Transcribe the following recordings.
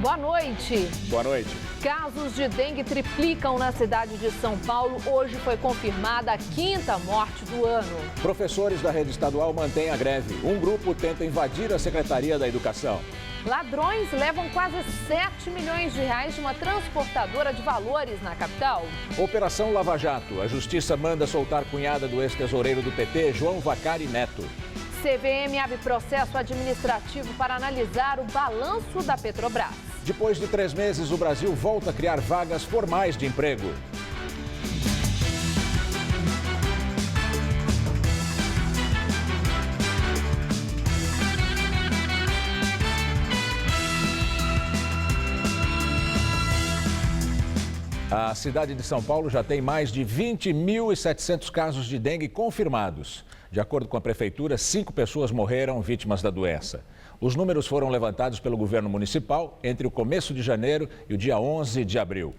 Boa noite. Boa noite. Casos de dengue triplicam na cidade de São Paulo. Hoje foi confirmada a 5ª morte do ano. Professores da rede estadual mantêm a greve. Um grupo tenta invadir a Secretaria da Educação. Ladrões levam quase 7 milhões de reais de uma transportadora de valores na capital. Operação Lava Jato. A Justiça manda soltar cunhada do ex-tesoureiro do PT, João Vacari Neto. CVM abre processo administrativo para analisar o balanço da Petrobras. Depois de 3 meses, o Brasil volta a criar vagas formais de emprego. A cidade de São Paulo já tem mais de 20.700 casos de dengue confirmados. De acordo com a prefeitura, 5 pessoas morreram vítimas da doença. Os números foram levantados pelo governo municipal entre o começo de janeiro e o dia 11 de abril.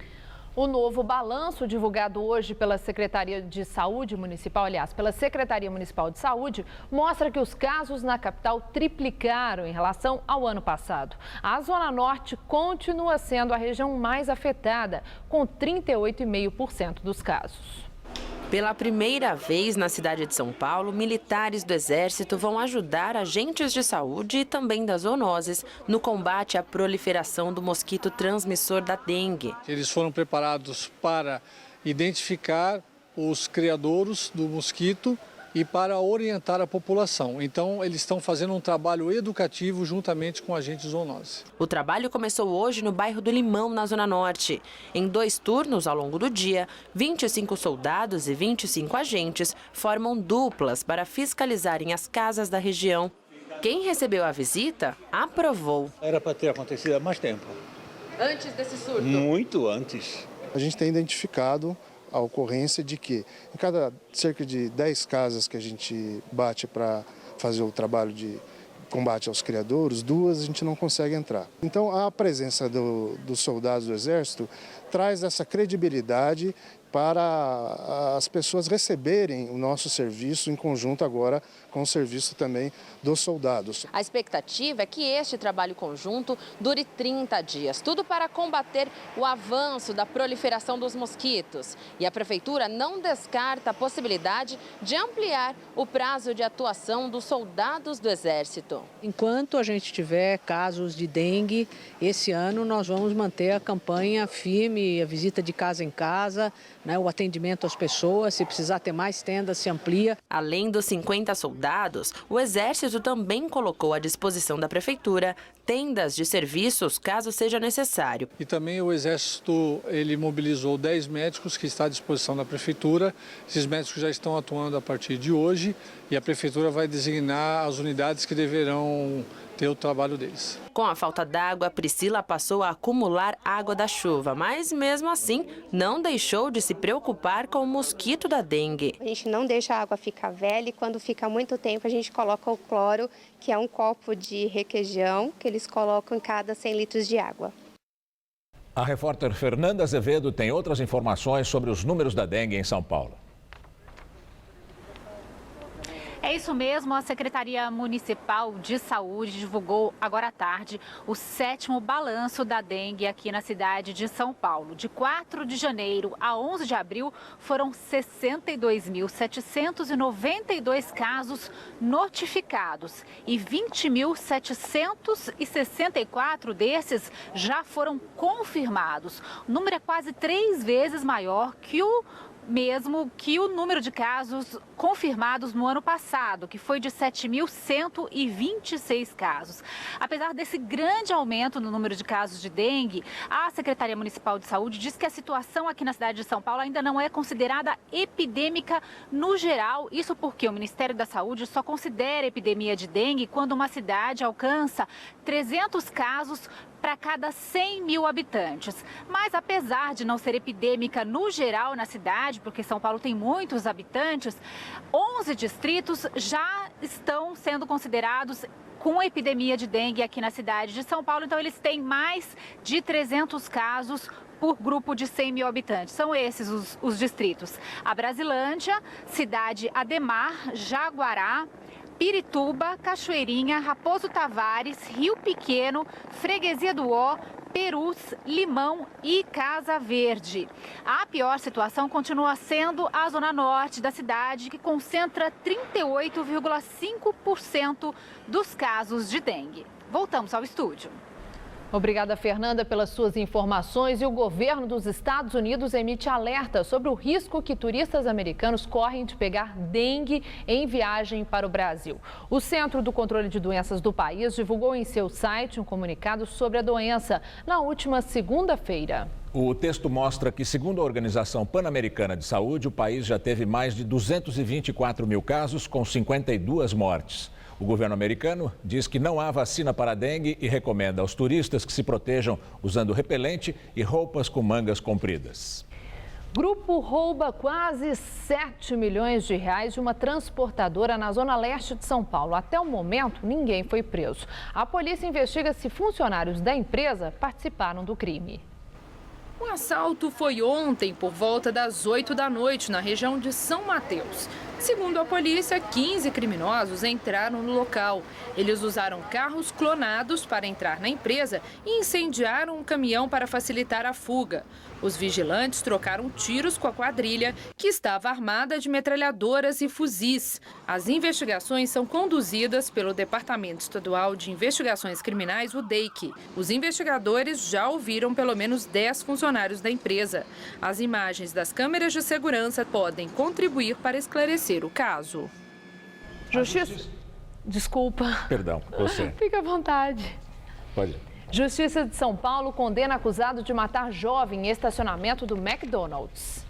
O novo balanço divulgado hoje pela Secretaria de Saúde Municipal, pela Secretaria Municipal de Saúde, mostra que os casos na capital triplicaram em relação ao ano passado. A Zona Norte continua sendo a região mais afetada, com 38,5% dos casos. Pela primeira vez na cidade de São Paulo, militares do Exército vão ajudar agentes de saúde e também das zoonoses no combate à proliferação do mosquito transmissor da dengue. Eles foram preparados para identificar os criadouros do mosquito e para orientar a população. Então, eles estão fazendo um trabalho educativo juntamente com agentes de zoonose. O trabalho começou hoje no bairro do Limão, na Zona Norte. Em 2 turnos ao longo do dia, 25 soldados e 25 agentes formam duplas para fiscalizarem as casas da região. Quem recebeu a visita aprovou. Era para ter acontecido há mais tempo. Antes desse surto? Muito antes. A gente tem identificado a ocorrência de que em cada cerca de 10 casas que a gente bate para fazer o trabalho de combate aos criadouros, 2 a gente não consegue entrar. Então a presença dos soldados do Exército traz essa credibilidade para as pessoas receberem o nosso serviço em conjunto agora com o serviço também dos soldados. A expectativa é que este trabalho conjunto dure 30 dias, tudo para combater o avanço da proliferação dos mosquitos. E a Prefeitura não descarta a possibilidade de ampliar o prazo de atuação dos soldados do Exército. Enquanto a gente tiver casos de dengue, esse ano nós vamos manter a campanha firme, a visita de casa em casa, o atendimento às pessoas, se precisar ter mais tendas, se amplia. Além dos 50 soldados, o Exército também colocou à disposição da Prefeitura tendas de serviços, caso seja necessário. E também o Exército ele mobilizou 10 médicos que está à disposição da Prefeitura. Esses médicos já estão atuando a partir de hoje e a Prefeitura vai designar as unidades que deverão ter o trabalho deles. Com a falta d'água, Priscila passou a acumular água da chuva, mas mesmo assim não deixou de se preocupar com o mosquito da dengue. A gente não deixa a água ficar velha e quando fica muito tempo a gente coloca o cloro, que é um copo de requeijão que eles colocam em cada 100 litros de água. A repórter Fernanda Azevedo tem outras informações sobre os números da dengue em São Paulo. É isso mesmo, a Secretaria Municipal de Saúde divulgou agora à tarde o 7º balanço da dengue aqui na cidade de São Paulo. De 4 de janeiro a 11 de abril, foram 62.792 casos notificados e 20.764 desses já foram confirmados. O número é quase 3 vezes maior que o número de casos confirmados no ano passado, que foi de 7.126 casos. Apesar desse grande aumento no número de casos de dengue, a Secretaria Municipal de Saúde diz que a situação aqui na cidade de São Paulo ainda não é considerada epidêmica no geral. Isso porque o Ministério da Saúde só considera epidemia de dengue quando uma cidade alcança 300 casos para cada 100 mil habitantes. Mas apesar de não ser epidêmica no geral na cidade, porque São Paulo tem muitos habitantes, 11 distritos já estão sendo considerados com a epidemia de dengue aqui na cidade de São Paulo. Então eles têm mais de 300 casos por grupo de 100 mil habitantes. São esses os distritos: a Brasilândia, Cidade Ademar, Jaguará, Pirituba, Cachoeirinha, Raposo Tavares, Rio Pequeno, Freguesia do Ó, Perus, Limão e Casa Verde. A pior situação continua sendo a zona norte da cidade, que concentra 38,5% dos casos de dengue. Voltamos ao estúdio. Obrigada, Fernanda, pelas suas informações. E o governo dos Estados Unidos emite alerta sobre o risco que turistas americanos correm de pegar dengue em viagem para o Brasil. O Centro do Controle de Doenças do país divulgou em seu site um comunicado sobre a doença na última segunda-feira. O texto mostra que, segundo a Organização Pan-Americana de Saúde, o país já teve mais de 224 mil casos, com 52 mortes. O governo americano diz que não há vacina para a dengue e recomenda aos turistas que se protejam usando repelente e roupas com mangas compridas. Grupo rouba quase 7 milhões de reais de uma transportadora na zona leste de São Paulo. Até o momento, ninguém foi preso. A polícia investiga se funcionários da empresa participaram do crime. O assalto foi ontem, por volta das 8 da noite, na região de São Mateus. Segundo a polícia, 15 criminosos entraram no local. Eles usaram carros clonados para entrar na empresa e incendiaram um caminhão para facilitar a fuga. Os vigilantes trocaram tiros com a quadrilha, que estava armada de metralhadoras e fuzis. As investigações são conduzidas pelo Departamento Estadual de Investigações Criminais, o DEIC. Os investigadores já ouviram pelo menos 10 funcionários da empresa. As imagens das câmeras de segurança podem contribuir para esclarecer o caso. Justiça. Desculpa. Perdão, você. Fique à vontade. Pode. Justiça de São Paulo condena acusado de matar jovem em estacionamento do McDonald's.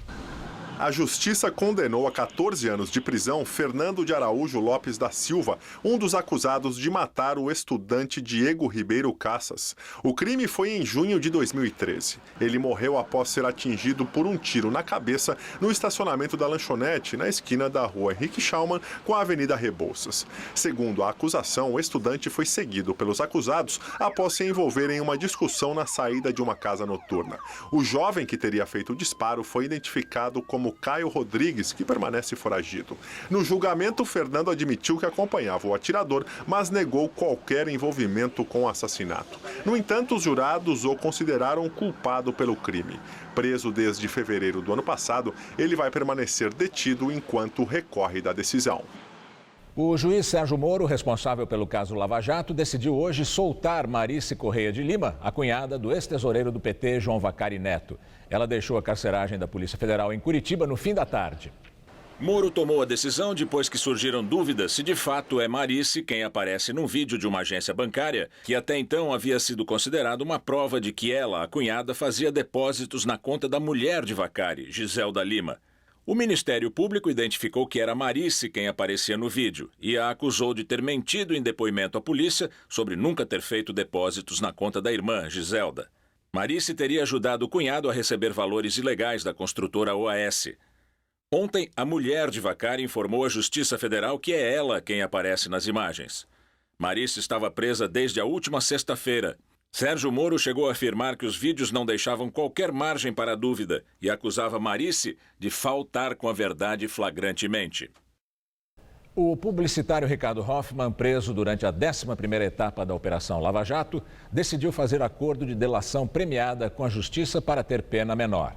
A Justiça condenou a 14 anos de prisão Fernando de Araújo Lopes da Silva, um dos acusados de matar o estudante Diego Ribeiro Cassas. O crime foi em junho de 2013. Ele morreu após ser atingido por um tiro na cabeça no estacionamento da lanchonete, na esquina da rua Henrique Schaumann com a Avenida Rebouças. Segundo a acusação, o estudante foi seguido pelos acusados após se envolver em uma discussão na saída de uma casa noturna. O jovem que teria feito o disparo foi identificado como Caio Rodrigues, que permanece foragido. No julgamento, Fernando admitiu que acompanhava o atirador, mas negou qualquer envolvimento com o assassinato. No entanto, os jurados o consideraram culpado pelo crime. Preso desde fevereiro do ano passado, ele vai permanecer detido enquanto recorre da decisão. O juiz Sérgio Moro, responsável pelo caso Lava Jato, decidiu hoje soltar Marice Correia de Lima, a cunhada do ex-tesoureiro do PT, João Vacari Neto. Ela deixou a carceragem da Polícia Federal em Curitiba no fim da tarde. Moro tomou a decisão depois que surgiram dúvidas se de fato é Marice quem aparece num vídeo de uma agência bancária que até então havia sido considerado uma prova de que ela, a cunhada, fazia depósitos na conta da mulher de Vacari, Giselda Lima. O Ministério Público identificou que era Marice quem aparecia no vídeo e a acusou de ter mentido em depoimento à polícia sobre nunca ter feito depósitos na conta da irmã, Giselda. Marice teria ajudado o cunhado a receber valores ilegais da construtora OAS. Ontem, a mulher de Vacari informou à Justiça Federal que é ela quem aparece nas imagens. Marice estava presa desde a última sexta-feira. Sérgio Moro chegou a afirmar que os vídeos não deixavam qualquer margem para dúvida e acusava Marice de faltar com a verdade flagrantemente. O publicitário Ricardo Hoffmann, preso durante a 11ª etapa da Operação Lava Jato, decidiu fazer acordo de delação premiada com a Justiça para ter pena menor.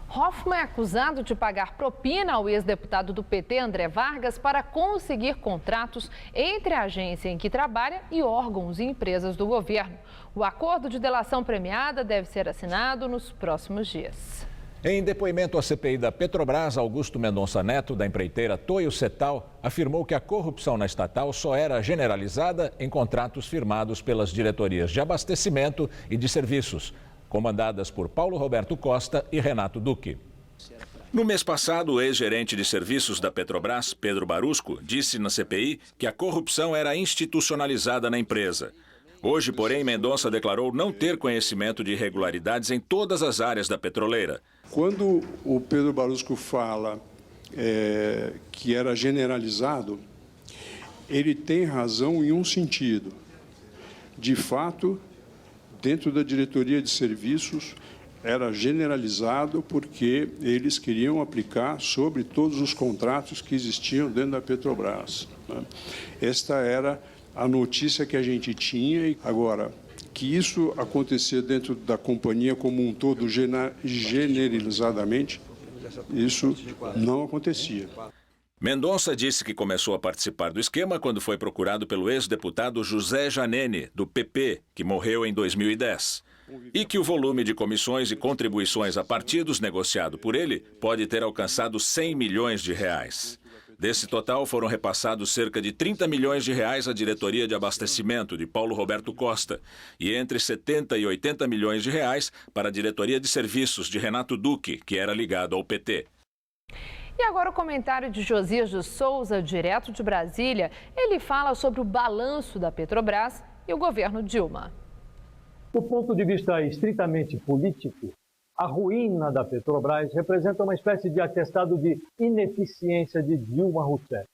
Hoffmann é acusado de pagar propina ao ex-deputado do PT, André Vargas, para conseguir contratos entre a agência em que trabalha e órgãos e empresas do governo. O acordo de delação premiada deve ser assinado nos próximos dias. Em depoimento à CPI da Petrobras, Augusto Mendonça Neto, da empreiteira Toyo Setal, afirmou que a corrupção na estatal só era generalizada em contratos firmados pelas diretorias de abastecimento e de serviços, comandadas por Paulo Roberto Costa e Renato Duque. No mês passado, o ex-gerente de serviços da Petrobras, Pedro Barusco, disse na CPI que a corrupção era institucionalizada na empresa. Hoje, porém, Mendonça declarou não ter conhecimento de irregularidades em todas as áreas da petroleira. Quando o Pedro Barusco fala que era generalizado, ele tem razão em um sentido. De fato, dentro da diretoria de serviços, era generalizado porque eles queriam aplicar sobre todos os contratos que existiam dentro da Petrobras. Esta era a notícia que a gente tinha. Agora, que isso acontecia dentro da companhia como um todo, generalizadamente, isso não acontecia. Mendonça disse que começou a participar do esquema quando foi procurado pelo ex-deputado José Janene, do PP, que morreu em 2010. E que o volume de comissões e contribuições a partidos negociado por ele pode ter alcançado 100 milhões de reais. Desse total, foram repassados cerca de 30 milhões de reais à diretoria de abastecimento de Paulo Roberto Costa e entre 70 e 80 milhões de reais para a diretoria de serviços de Renato Duque, que era ligado ao PT. E agora o comentário de Josias de Souza, direto de Brasília. Ele fala sobre o balanço da Petrobras e o governo Dilma. Do ponto de vista estritamente político, a ruína da Petrobras representa uma espécie de atestado de ineficiência de Dilma Rousseff.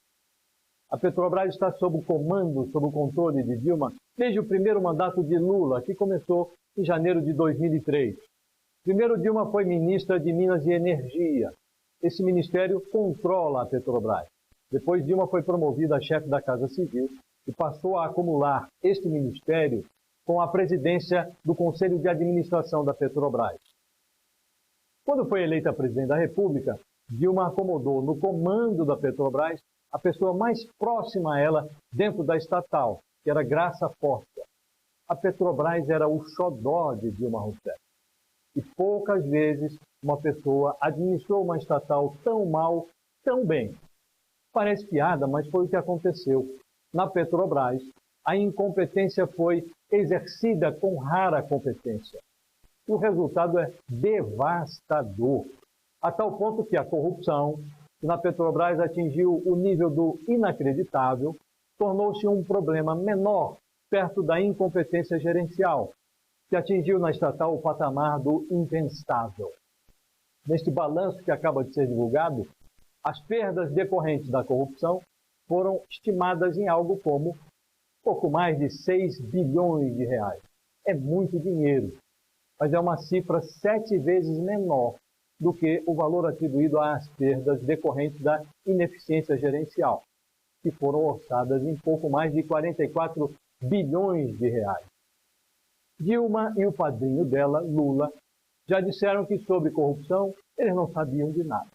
A Petrobras está sob o comando, sob o controle de Dilma, desde o primeiro mandato de Lula, que começou em janeiro de 2003. Primeiro, Dilma foi ministra de Minas e Energia. Esse ministério controla a Petrobras. Depois, Dilma foi promovida a chefe da Casa Civil e passou a acumular este ministério com a presidência do Conselho de Administração da Petrobras. Quando foi eleita presidente da República, Dilma acomodou no comando da Petrobras a pessoa mais próxima a ela dentro da estatal, que era Graça Força. A Petrobras era o xodó de Dilma Rousseff. E poucas vezes uma pessoa administrou uma estatal tão mal, tão bem. Parece piada, mas foi o que aconteceu. Na Petrobras, a incompetência foi exercida com rara competência. O resultado é devastador, a tal ponto que a corrupção, que na Petrobras atingiu o nível do inacreditável, tornou-se um problema menor perto da incompetência gerencial, que atingiu na estatal o patamar do impensável. Neste balanço que acaba de ser divulgado, as perdas decorrentes da corrupção foram estimadas em algo como pouco mais de 6 bilhões de reais. É muito dinheiro, mas é uma cifra 7 vezes menor do que o valor atribuído às perdas decorrentes da ineficiência gerencial, que foram orçadas em pouco mais de 44 bilhões de reais. Dilma e o padrinho dela, Lula, já disseram que sobre corrupção eles não sabiam de nada.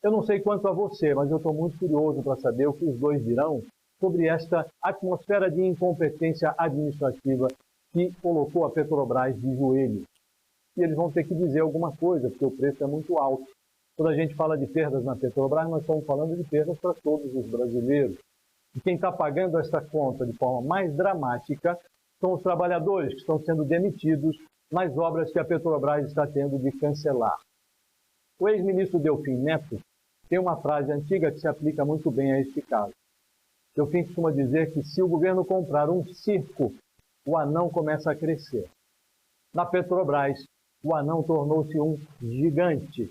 Eu não sei quanto a você, mas eu estou muito curioso para saber o que os dois dirão sobre esta atmosfera de incompetência administrativa que colocou a Petrobras de joelhos. E eles vão ter que dizer alguma coisa, porque o preço é muito alto. Quando a gente fala de perdas na Petrobras, nós estamos falando de perdas para todos os brasileiros. E quem está pagando essa conta de forma mais dramática são os trabalhadores que estão sendo demitidos nas obras que a Petrobras está tendo de cancelar. O ex-ministro Delfim Neto tem uma frase antiga que se aplica muito bem a este caso. Delfim costuma dizer que se o governo comprar um circo, o anão começa a crescer. Na Petrobras, o anão tornou-se um gigante.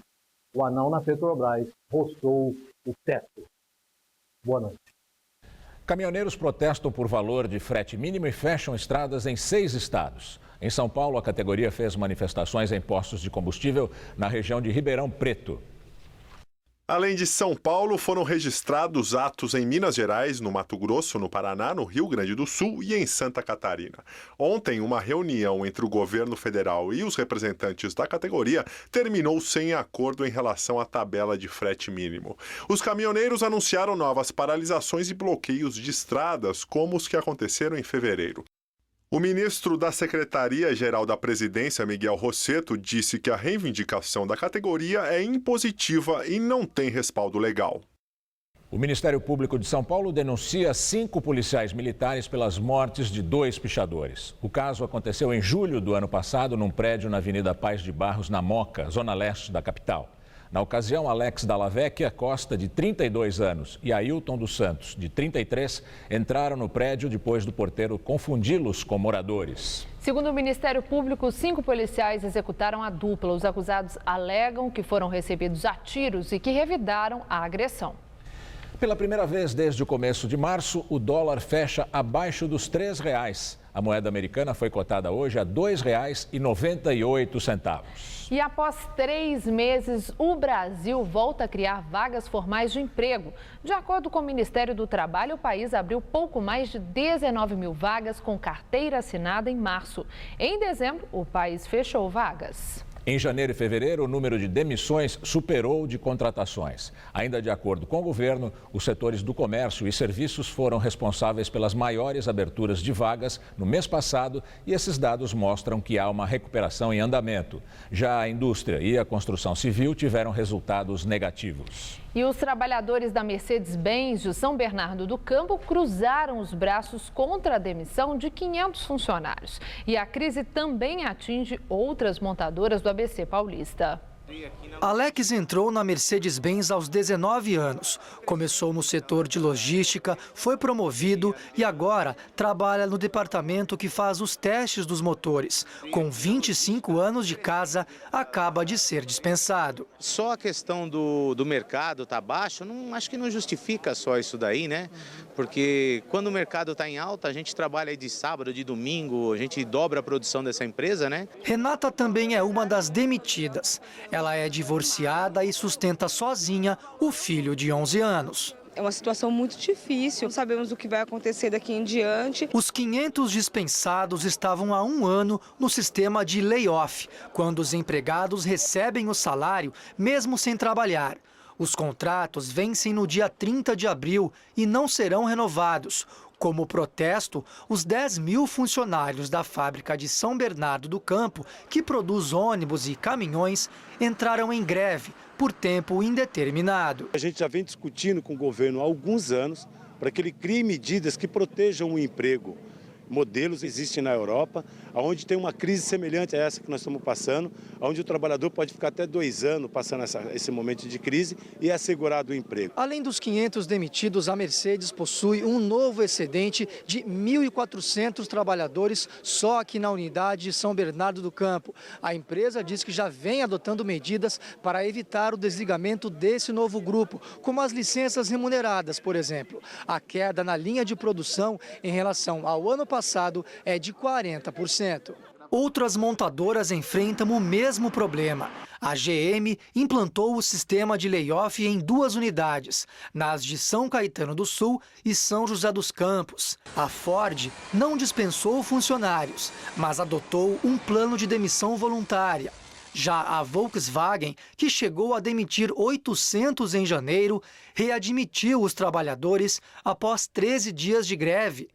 O anão na Petrobras roçou o teto. Boa noite. Caminhoneiros protestam por valor de frete mínimo e fecham estradas em 6 estados. Em São Paulo, a categoria fez manifestações em postos de combustível na região de Ribeirão Preto. Além de São Paulo, foram registrados atos em Minas Gerais, no Mato Grosso, no Paraná, no Rio Grande do Sul e em Santa Catarina. Ontem, uma reunião entre o governo federal e os representantes da categoria terminou sem acordo em relação à tabela de frete mínimo. Os caminhoneiros anunciaram novas paralisações e bloqueios de estradas, como os que aconteceram em fevereiro. O ministro da Secretaria-Geral da Presidência, Miguel Rossetto, disse que a reivindicação da categoria é impositiva e não tem respaldo legal. O Ministério Público de São Paulo denuncia 5 policiais militares pelas mortes de 2 pichadores. O caso aconteceu em julho do ano passado num prédio na Avenida Paz de Barros, na Moca, zona leste da capital. Na ocasião, Alex Dallavecchia Costa, de 32 anos, e Ailton dos Santos, de 33, entraram no prédio depois do porteiro confundi-los com moradores. Segundo o Ministério Público, 5 policiais executaram a dupla. Os acusados alegam que foram recebidos a tiros e que revidaram a agressão. Pela primeira vez desde o começo de março, o dólar fecha abaixo dos R$ 3. A moeda americana foi cotada hoje a R$ 2,98. E após 3 meses, o Brasil volta a criar vagas formais de emprego. De acordo com o Ministério do Trabalho, o país abriu pouco mais de 19 mil vagas com carteira assinada em março. Em dezembro, o país fechou vagas. Em janeiro e fevereiro, o número de demissões superou o de contratações. Ainda de acordo com o governo, os setores do comércio e serviços foram responsáveis pelas maiores aberturas de vagas no mês passado e esses dados mostram que há uma recuperação em andamento. Já a indústria e a construção civil tiveram resultados negativos. E os trabalhadores da Mercedes-Benz de São Bernardo do Campo cruzaram os braços contra a demissão de 500 funcionários. E a crise também atinge outras montadoras do ABC Paulista. Alex entrou na Mercedes-Benz aos 19 anos. Começou no setor de logística, foi promovido e agora trabalha no departamento que faz os testes dos motores. Com 25 anos de casa, acaba de ser dispensado. Só a questão do mercado tá baixo, acho que não justifica só isso daí, né? Porque quando o mercado está em alta, a gente trabalha aí de sábado, de domingo, a gente dobra a produção dessa empresa, né? Renata também é uma das demitidas. Ela é divorciada e sustenta sozinha o filho de 11 anos. É uma situação muito difícil, não sabemos o que vai acontecer daqui em diante. Os 500 dispensados estavam há 1 ano no sistema de layoff, quando os empregados recebem o salário mesmo sem trabalhar. Os contratos vencem no dia 30 de abril e não serão renovados. Como protesto, os 10 mil funcionários da fábrica de São Bernardo do Campo, que produz ônibus e caminhões, entraram em greve por tempo indeterminado. A gente já vem discutindo com o governo há alguns anos para que ele crie medidas que protejam o emprego. Modelos existem na Europa, onde tem uma crise semelhante a essa que nós estamos passando, onde o trabalhador pode ficar até 2 anos passando esse momento de crise e é assegurado o emprego. Além dos 500 demitidos, a Mercedes possui um novo excedente de 1.400 trabalhadores só aqui na unidade de São Bernardo do Campo. A empresa diz que já vem adotando medidas para evitar o desligamento desse novo grupo, como as licenças remuneradas, por exemplo. A queda na linha de produção em relação ao ano passado é de 40%. Outras montadoras enfrentam o mesmo problema. A GM implantou o sistema de layoff em 2 unidades, nas de São Caetano do Sul e São José dos Campos. A Ford não dispensou funcionários, mas adotou um plano de demissão voluntária. Já a Volkswagen, que chegou a demitir 800 em janeiro, readmitiu os trabalhadores após 13 dias de greve.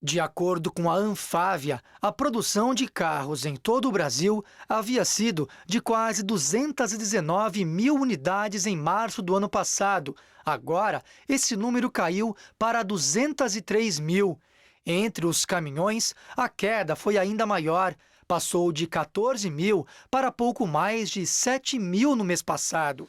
De acordo com a Anfávia, a produção de carros em todo o Brasil havia sido de quase 219 mil unidades em março do ano passado. Agora, esse número caiu para 203 mil. Entre os caminhões, a queda foi ainda maior. Passou de 14 mil para pouco mais de 7 mil no mês passado.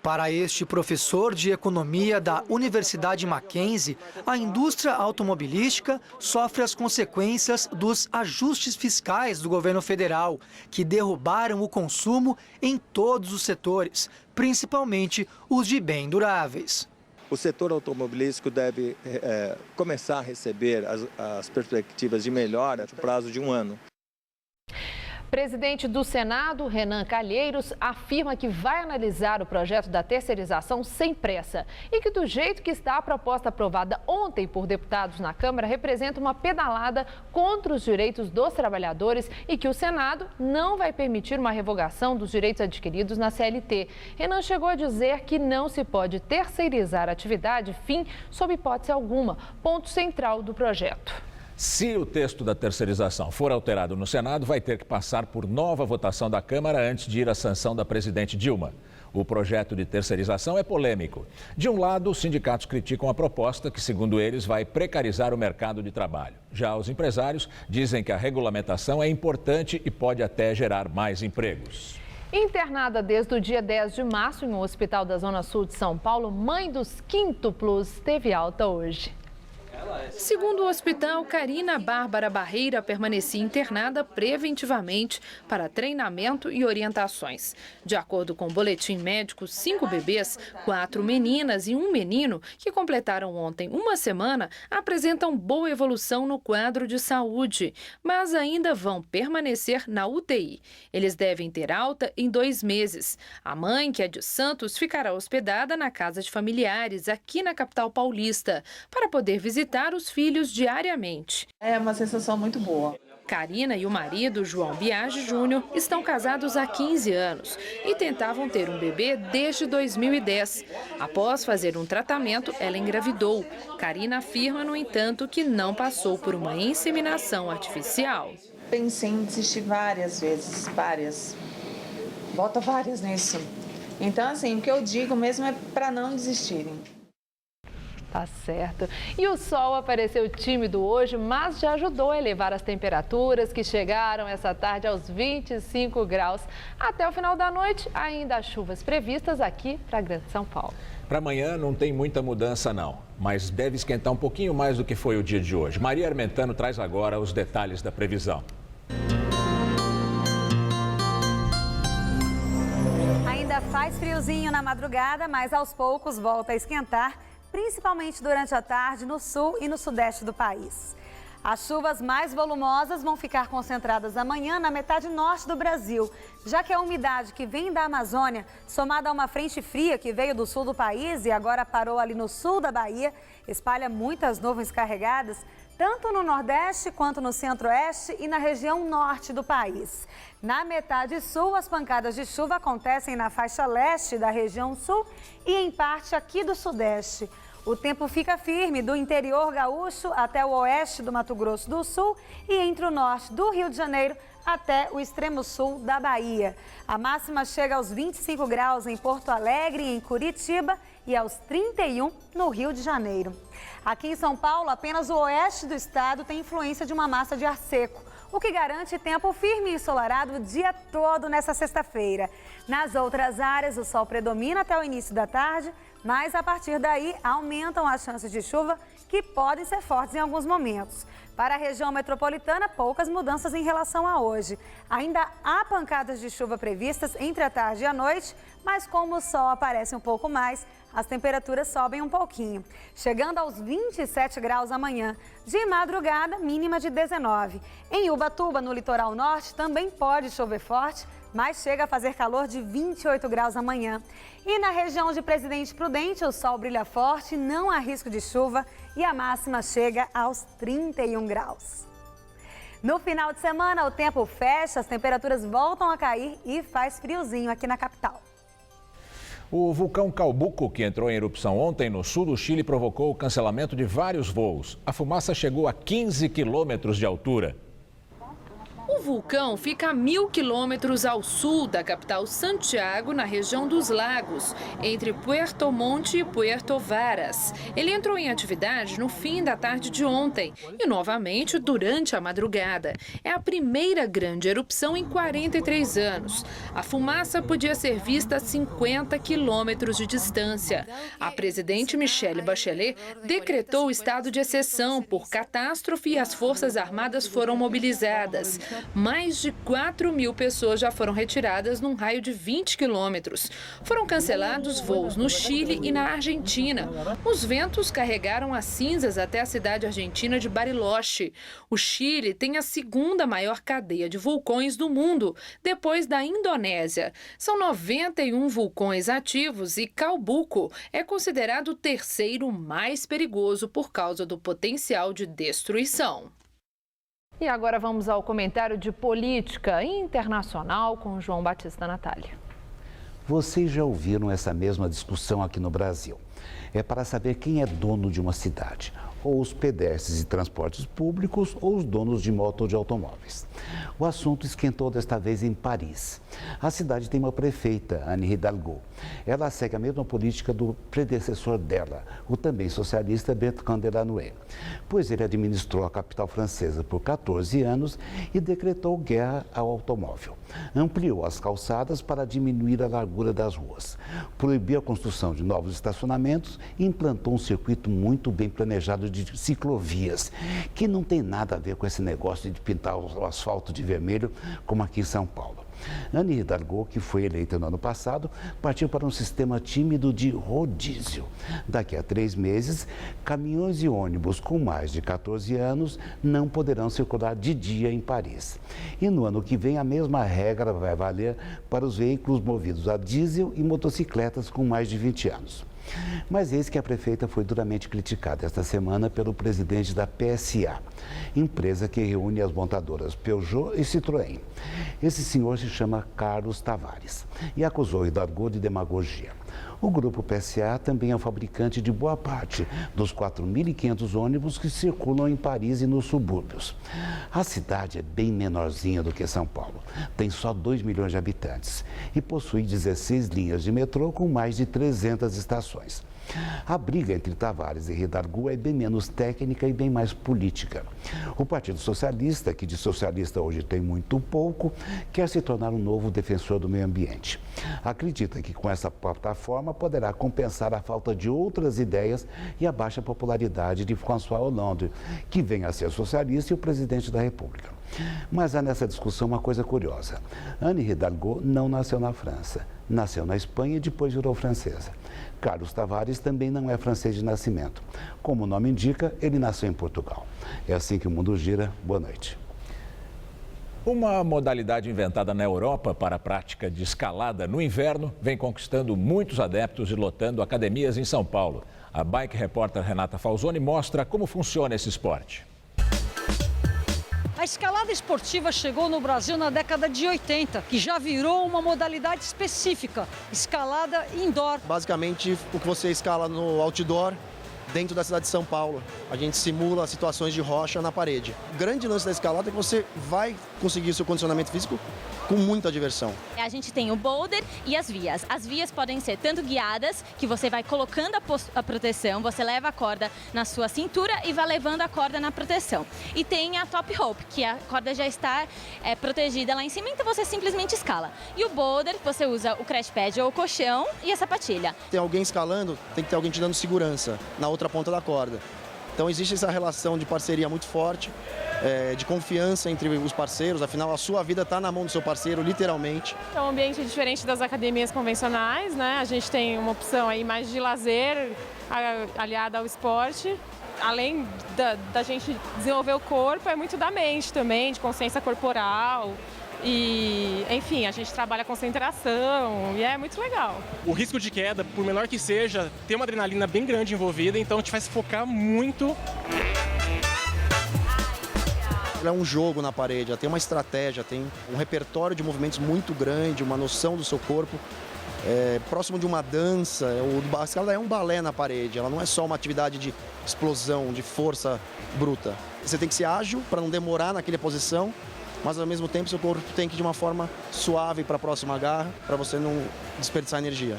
Para este professor de economia da Universidade Mackenzie, a indústria automobilística sofre as consequências dos ajustes fiscais do governo federal, que derrubaram o consumo em todos os setores, principalmente os de bens duráveis. O setor automobilístico deve começar a receber as perspectivas de melhora no prazo de 1 ano. Presidente do Senado, Renan Calheiros, afirma que vai analisar o projeto da terceirização sem pressa e que, do jeito que está a proposta aprovada ontem por deputados na Câmara, representa uma pedalada contra os direitos dos trabalhadores e que o Senado não vai permitir uma revogação dos direitos adquiridos na CLT. Renan chegou a dizer que não se pode terceirizar a atividade fim sob hipótese alguma, ponto central do projeto. Se o texto da terceirização for alterado no Senado, vai ter que passar por nova votação da Câmara antes de ir à sanção da presidente Dilma. O projeto de terceirização é polêmico. De um lado, os sindicatos criticam a proposta que, segundo eles, vai precarizar o mercado de trabalho. Já os empresários dizem que a regulamentação é importante e pode até gerar mais empregos. Internada desde o dia 10 de março em um hospital da Zona Sul de São Paulo, mãe dos quíntuplos teve alta hoje. Segundo o hospital, Karina Bárbara Barreira permanecia internada preventivamente para treinamento e orientações. De acordo com o boletim médico, 5 bebês, 4 meninas e 1 menino, que completaram ontem uma semana, apresentam boa evolução no quadro de saúde, mas ainda vão permanecer na UTI. Eles devem ter alta em 2 meses. A mãe, que é de Santos, ficará hospedada na casa de familiares aqui na capital paulista, para poder visitar os filhos diariamente. É uma sensação muito boa. Karina e o marido, João Biagi Júnior, estão casados há 15 anos e tentavam ter um bebê desde 2010. Após fazer um tratamento, ela engravidou. Karina afirma, no entanto, que não passou por uma inseminação artificial. Pensei em desistir várias vezes, várias. Volta várias nisso. Então, assim, o que eu digo mesmo é para não desistirem. Tá certo. E o sol apareceu tímido hoje, mas já ajudou a elevar as temperaturas, que chegaram essa tarde aos 25 graus. Até o final da noite, ainda há chuvas previstas aqui para a Grande São Paulo. Para amanhã não tem muita mudança não, mas deve esquentar um pouquinho mais do que foi o dia de hoje. Maria Armentano traz agora os detalhes da previsão. Ainda faz friozinho na madrugada, mas aos poucos volta a esquentar, principalmente durante a tarde no sul e no sudeste do país. As chuvas mais volumosas vão ficar concentradas amanhã na metade norte do Brasil, já que a umidade que vem da Amazônia, somada a uma frente fria que veio do sul do país e agora parou ali no sul da Bahia, espalha muitas nuvens carregadas, tanto no Nordeste quanto no Centro-Oeste e na região norte do país. Na metade sul, as pancadas de chuva acontecem na faixa leste da região sul e em parte aqui do Sudeste. O tempo fica firme do interior gaúcho até o oeste do Mato Grosso do Sul e entre o norte do Rio de Janeiro até o extremo sul da Bahia. A máxima chega aos 25 graus em Porto Alegre e em Curitiba e aos 31 no Rio de Janeiro. Aqui em São Paulo, apenas o oeste do estado tem influência de uma massa de ar seco, o que garante tempo firme e ensolarado o dia todo nesta sexta-feira. Nas outras áreas, o sol predomina até o início da tarde, mas a partir daí aumentam as chances de chuva, que podem ser fortes em alguns momentos. Para a região metropolitana, poucas mudanças em relação a hoje. Ainda há pancadas de chuva previstas entre a tarde e a noite, mas como o sol aparece um pouco mais, as temperaturas sobem um pouquinho, chegando aos 27 graus amanhã. De madrugada, mínima de 19. Em Ubatuba, no litoral norte, também pode chover forte, mas chega a fazer calor de 28 graus amanhã. E na região de Presidente Prudente, o sol brilha forte, não há risco de chuva e a máxima chega aos 31 graus. No final de semana, o tempo fecha, as temperaturas voltam a cair e faz friozinho aqui na capital. O vulcão Calbuco, que entrou em erupção ontem no sul do Chile, provocou o cancelamento de vários voos. A fumaça chegou a 15 quilômetros de altura. O vulcão fica a 1.000 quilômetros ao sul da capital Santiago, na região dos Lagos, entre Puerto Montt e Puerto Varas. Ele entrou em atividade no fim da tarde de ontem e novamente durante a madrugada. É a primeira grande erupção em 43 anos. A fumaça podia ser vista a 50 quilômetros de distância. A presidente Michelle Bachelet decretou o estado de exceção por catástrofe e as Forças Armadas foram mobilizadas. Mais de 4.000 pessoas já foram retiradas num raio de 20 quilômetros. Foram cancelados voos no Chile e na Argentina. Os ventos carregaram as cinzas até a cidade argentina de Bariloche. O Chile tem a segunda maior cadeia de vulcões do mundo, depois da Indonésia. São 91 vulcões ativos e Calbuco é considerado o terceiro mais perigoso por causa do potencial de destruição. E agora vamos ao comentário de política internacional com João Batista Natália. Vocês já ouviram essa mesma discussão aqui no Brasil. É para saber quem é dono de uma cidade, ou os pedestres e transportes públicos ou os donos de moto ou de automóveis. O assunto esquentou desta vez em Paris. A cidade tem uma prefeita, Anne Hidalgo. Ela segue a mesma política do predecessor dela, o também socialista Bertrand Delanoë, pois ele administrou a capital francesa por 14 anos e decretou guerra ao automóvel. Ampliou as calçadas para diminuir a largura das ruas, proibiu a construção de novos estacionamentos e implantou um circuito muito bem planejado de de ciclovias, que não tem nada a ver com esse negócio de pintar o asfalto de vermelho, como aqui em São Paulo. Anne Hidalgo, que foi eleita no ano passado, partiu para um sistema tímido de rodízio. Daqui a 3 meses, caminhões e ônibus com mais de 14 anos não poderão circular de dia em Paris. E no ano que vem, a mesma regra vai valer para os veículos movidos a diesel e motocicletas com mais de 20 anos. Mas eis que a prefeita foi duramente criticada esta semana pelo presidente da PSA, empresa que reúne as montadoras Peugeot e Citroën. Esse senhor se chama Carlos Tavares e acusou Hidalgo de demagogia. O grupo PSA também é o fabricante de boa parte dos 4.500 ônibus que circulam em Paris e nos subúrbios. A cidade é bem menorzinha do que São Paulo, tem só 2 milhões de habitantes e possui 16 linhas de metrô com mais de 300 estações. A briga entre Tavares e Hidalgo é bem menos técnica e bem mais política. O Partido Socialista, que de socialista hoje tem muito pouco, quer se tornar um novo defensor do meio ambiente. Acredita que com essa plataforma poderá compensar a falta de outras ideias e a baixa popularidade de François Hollande, que vem a ser socialista e o presidente da República. Mas há nessa discussão uma coisa curiosa. Anne Hidalgo não nasceu na França, nasceu na Espanha e depois virou francesa. Carlos Tavares também não é francês de nascimento. Como o nome indica, ele nasceu em Portugal. É assim que o mundo gira. Boa noite. Uma modalidade inventada na Europa para a prática de escalada no inverno vem conquistando muitos adeptos e lotando academias em São Paulo. A Bike Repórter Renata Falzoni mostra como funciona esse esporte. A escalada esportiva chegou no Brasil na década de 80, que já virou uma modalidade específica, escalada indoor. Basicamente, o que você escala no outdoor, dentro da cidade de São Paulo. A gente simula situações de rocha na parede. O grande lance da escalada é que você vai conseguir o seu condicionamento físico com muita diversão. A gente tem o boulder e as vias. As vias podem ser tanto guiadas, que você vai colocando a proteção, você leva a corda na sua cintura e vai levando a corda na proteção. E tem a top rope, que a corda já está protegida lá em cima, então você simplesmente escala. E o boulder, você usa o crash pad ou o colchão e a sapatilha. Tem alguém escalando, tem que ter alguém te dando segurança na outra ponta da corda. Então existe essa relação de parceria muito forte, de confiança entre os parceiros, afinal a sua vida está na mão do seu parceiro, literalmente. É um ambiente diferente das academias convencionais, né? A gente tem uma opção aí mais de lazer, aliada ao esporte. Além da gente desenvolver o corpo, é muito da mente também, de consciência corporal. E, enfim, a gente trabalha concentração e é muito legal. O risco de queda, por menor que seja, tem uma adrenalina bem grande envolvida, então te faz focar muito. É um jogo na parede, ela tem uma estratégia, tem um repertório de movimentos muito grande, uma noção do seu corpo. Próximo de uma dança, a escalada é um balé na parede, ela não é só uma atividade de explosão, de força bruta. Você tem que ser ágil para não demorar naquela posição, mas ao mesmo tempo seu corpo tem que ir de uma forma suave para a próxima garra, para você não desperdiçar energia.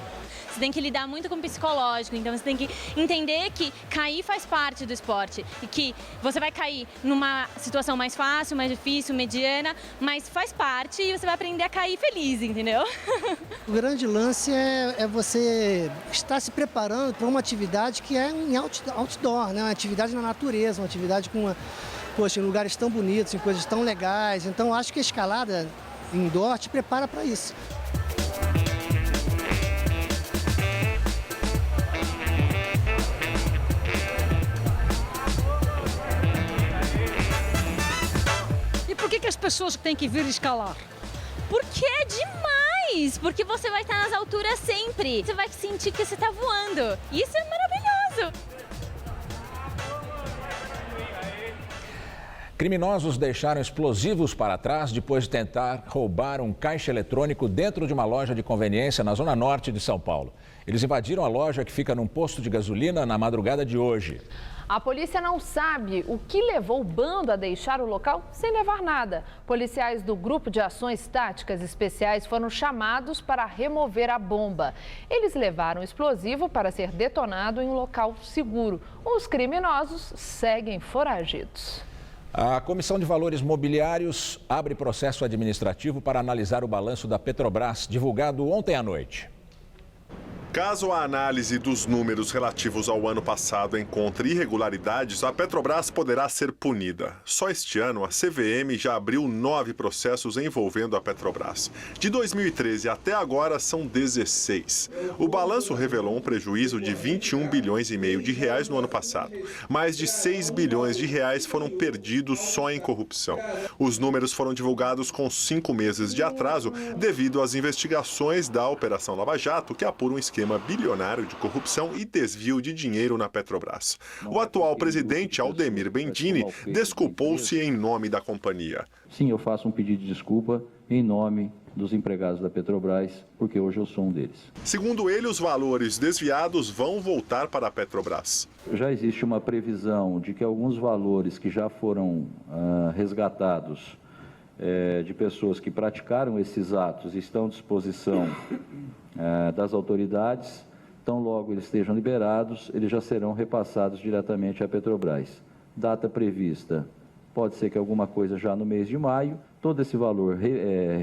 Você tem que lidar muito com o psicológico, então você tem que entender que cair faz parte do esporte e que você vai cair numa situação mais fácil, mais difícil, mediana, mas faz parte e você vai aprender a cair feliz, entendeu? O grande lance é você estar se preparando para uma atividade que é em outdoor, né? Uma atividade na natureza, uma atividade em lugares tão bonitos, em coisas tão legais. Então acho que a escalada indoor te prepara para isso. E por que as pessoas têm que vir escalar? Porque é demais! Porque você vai estar nas alturas sempre. Você vai sentir que você está voando. Isso é maravilhoso! Criminosos deixaram explosivos para trás depois de tentar roubar um caixa eletrônico dentro de uma loja de conveniência na zona norte de São Paulo. Eles invadiram a loja que fica num posto de gasolina na madrugada de hoje. A polícia não sabe o que levou o bando a deixar o local sem levar nada. Policiais do Grupo de Ações Táticas Especiais foram chamados para remover a bomba. Eles levaram o explosivo para ser detonado em um local seguro. Os criminosos seguem foragidos. A Comissão de Valores Mobiliários abre processo administrativo para analisar o balanço da Petrobras, divulgado ontem à noite. Caso a análise dos números relativos ao ano passado encontre irregularidades, a Petrobras poderá ser punida. Só este ano, a CVM já abriu 9 processos envolvendo a Petrobras. De 2013 até agora, são 16. O balanço revelou um prejuízo de 21 bilhões e meio de reais no ano passado. Mais de 6 bilhões de reais foram perdidos só em corrupção. Os números foram divulgados com 5 meses de atraso devido às investigações da Operação Lava Jato, que apura um esquema bilionário de corrupção e desvio de dinheiro na Petrobras. O atual presidente, Aldemir Bendini, desculpou-se em nome da companhia. Sim, eu faço um pedido de desculpa em nome dos empregados da Petrobras, porque hoje eu sou um deles. Segundo ele, os valores desviados vão voltar para a Petrobras. Já existe uma previsão de que alguns valores que já foram resgatados de pessoas que praticaram esses atos estão à disposição das autoridades, tão logo eles estejam liberados, eles já serão repassados diretamente à Petrobras. Data prevista, pode ser que alguma coisa já no mês de maio, todo esse valor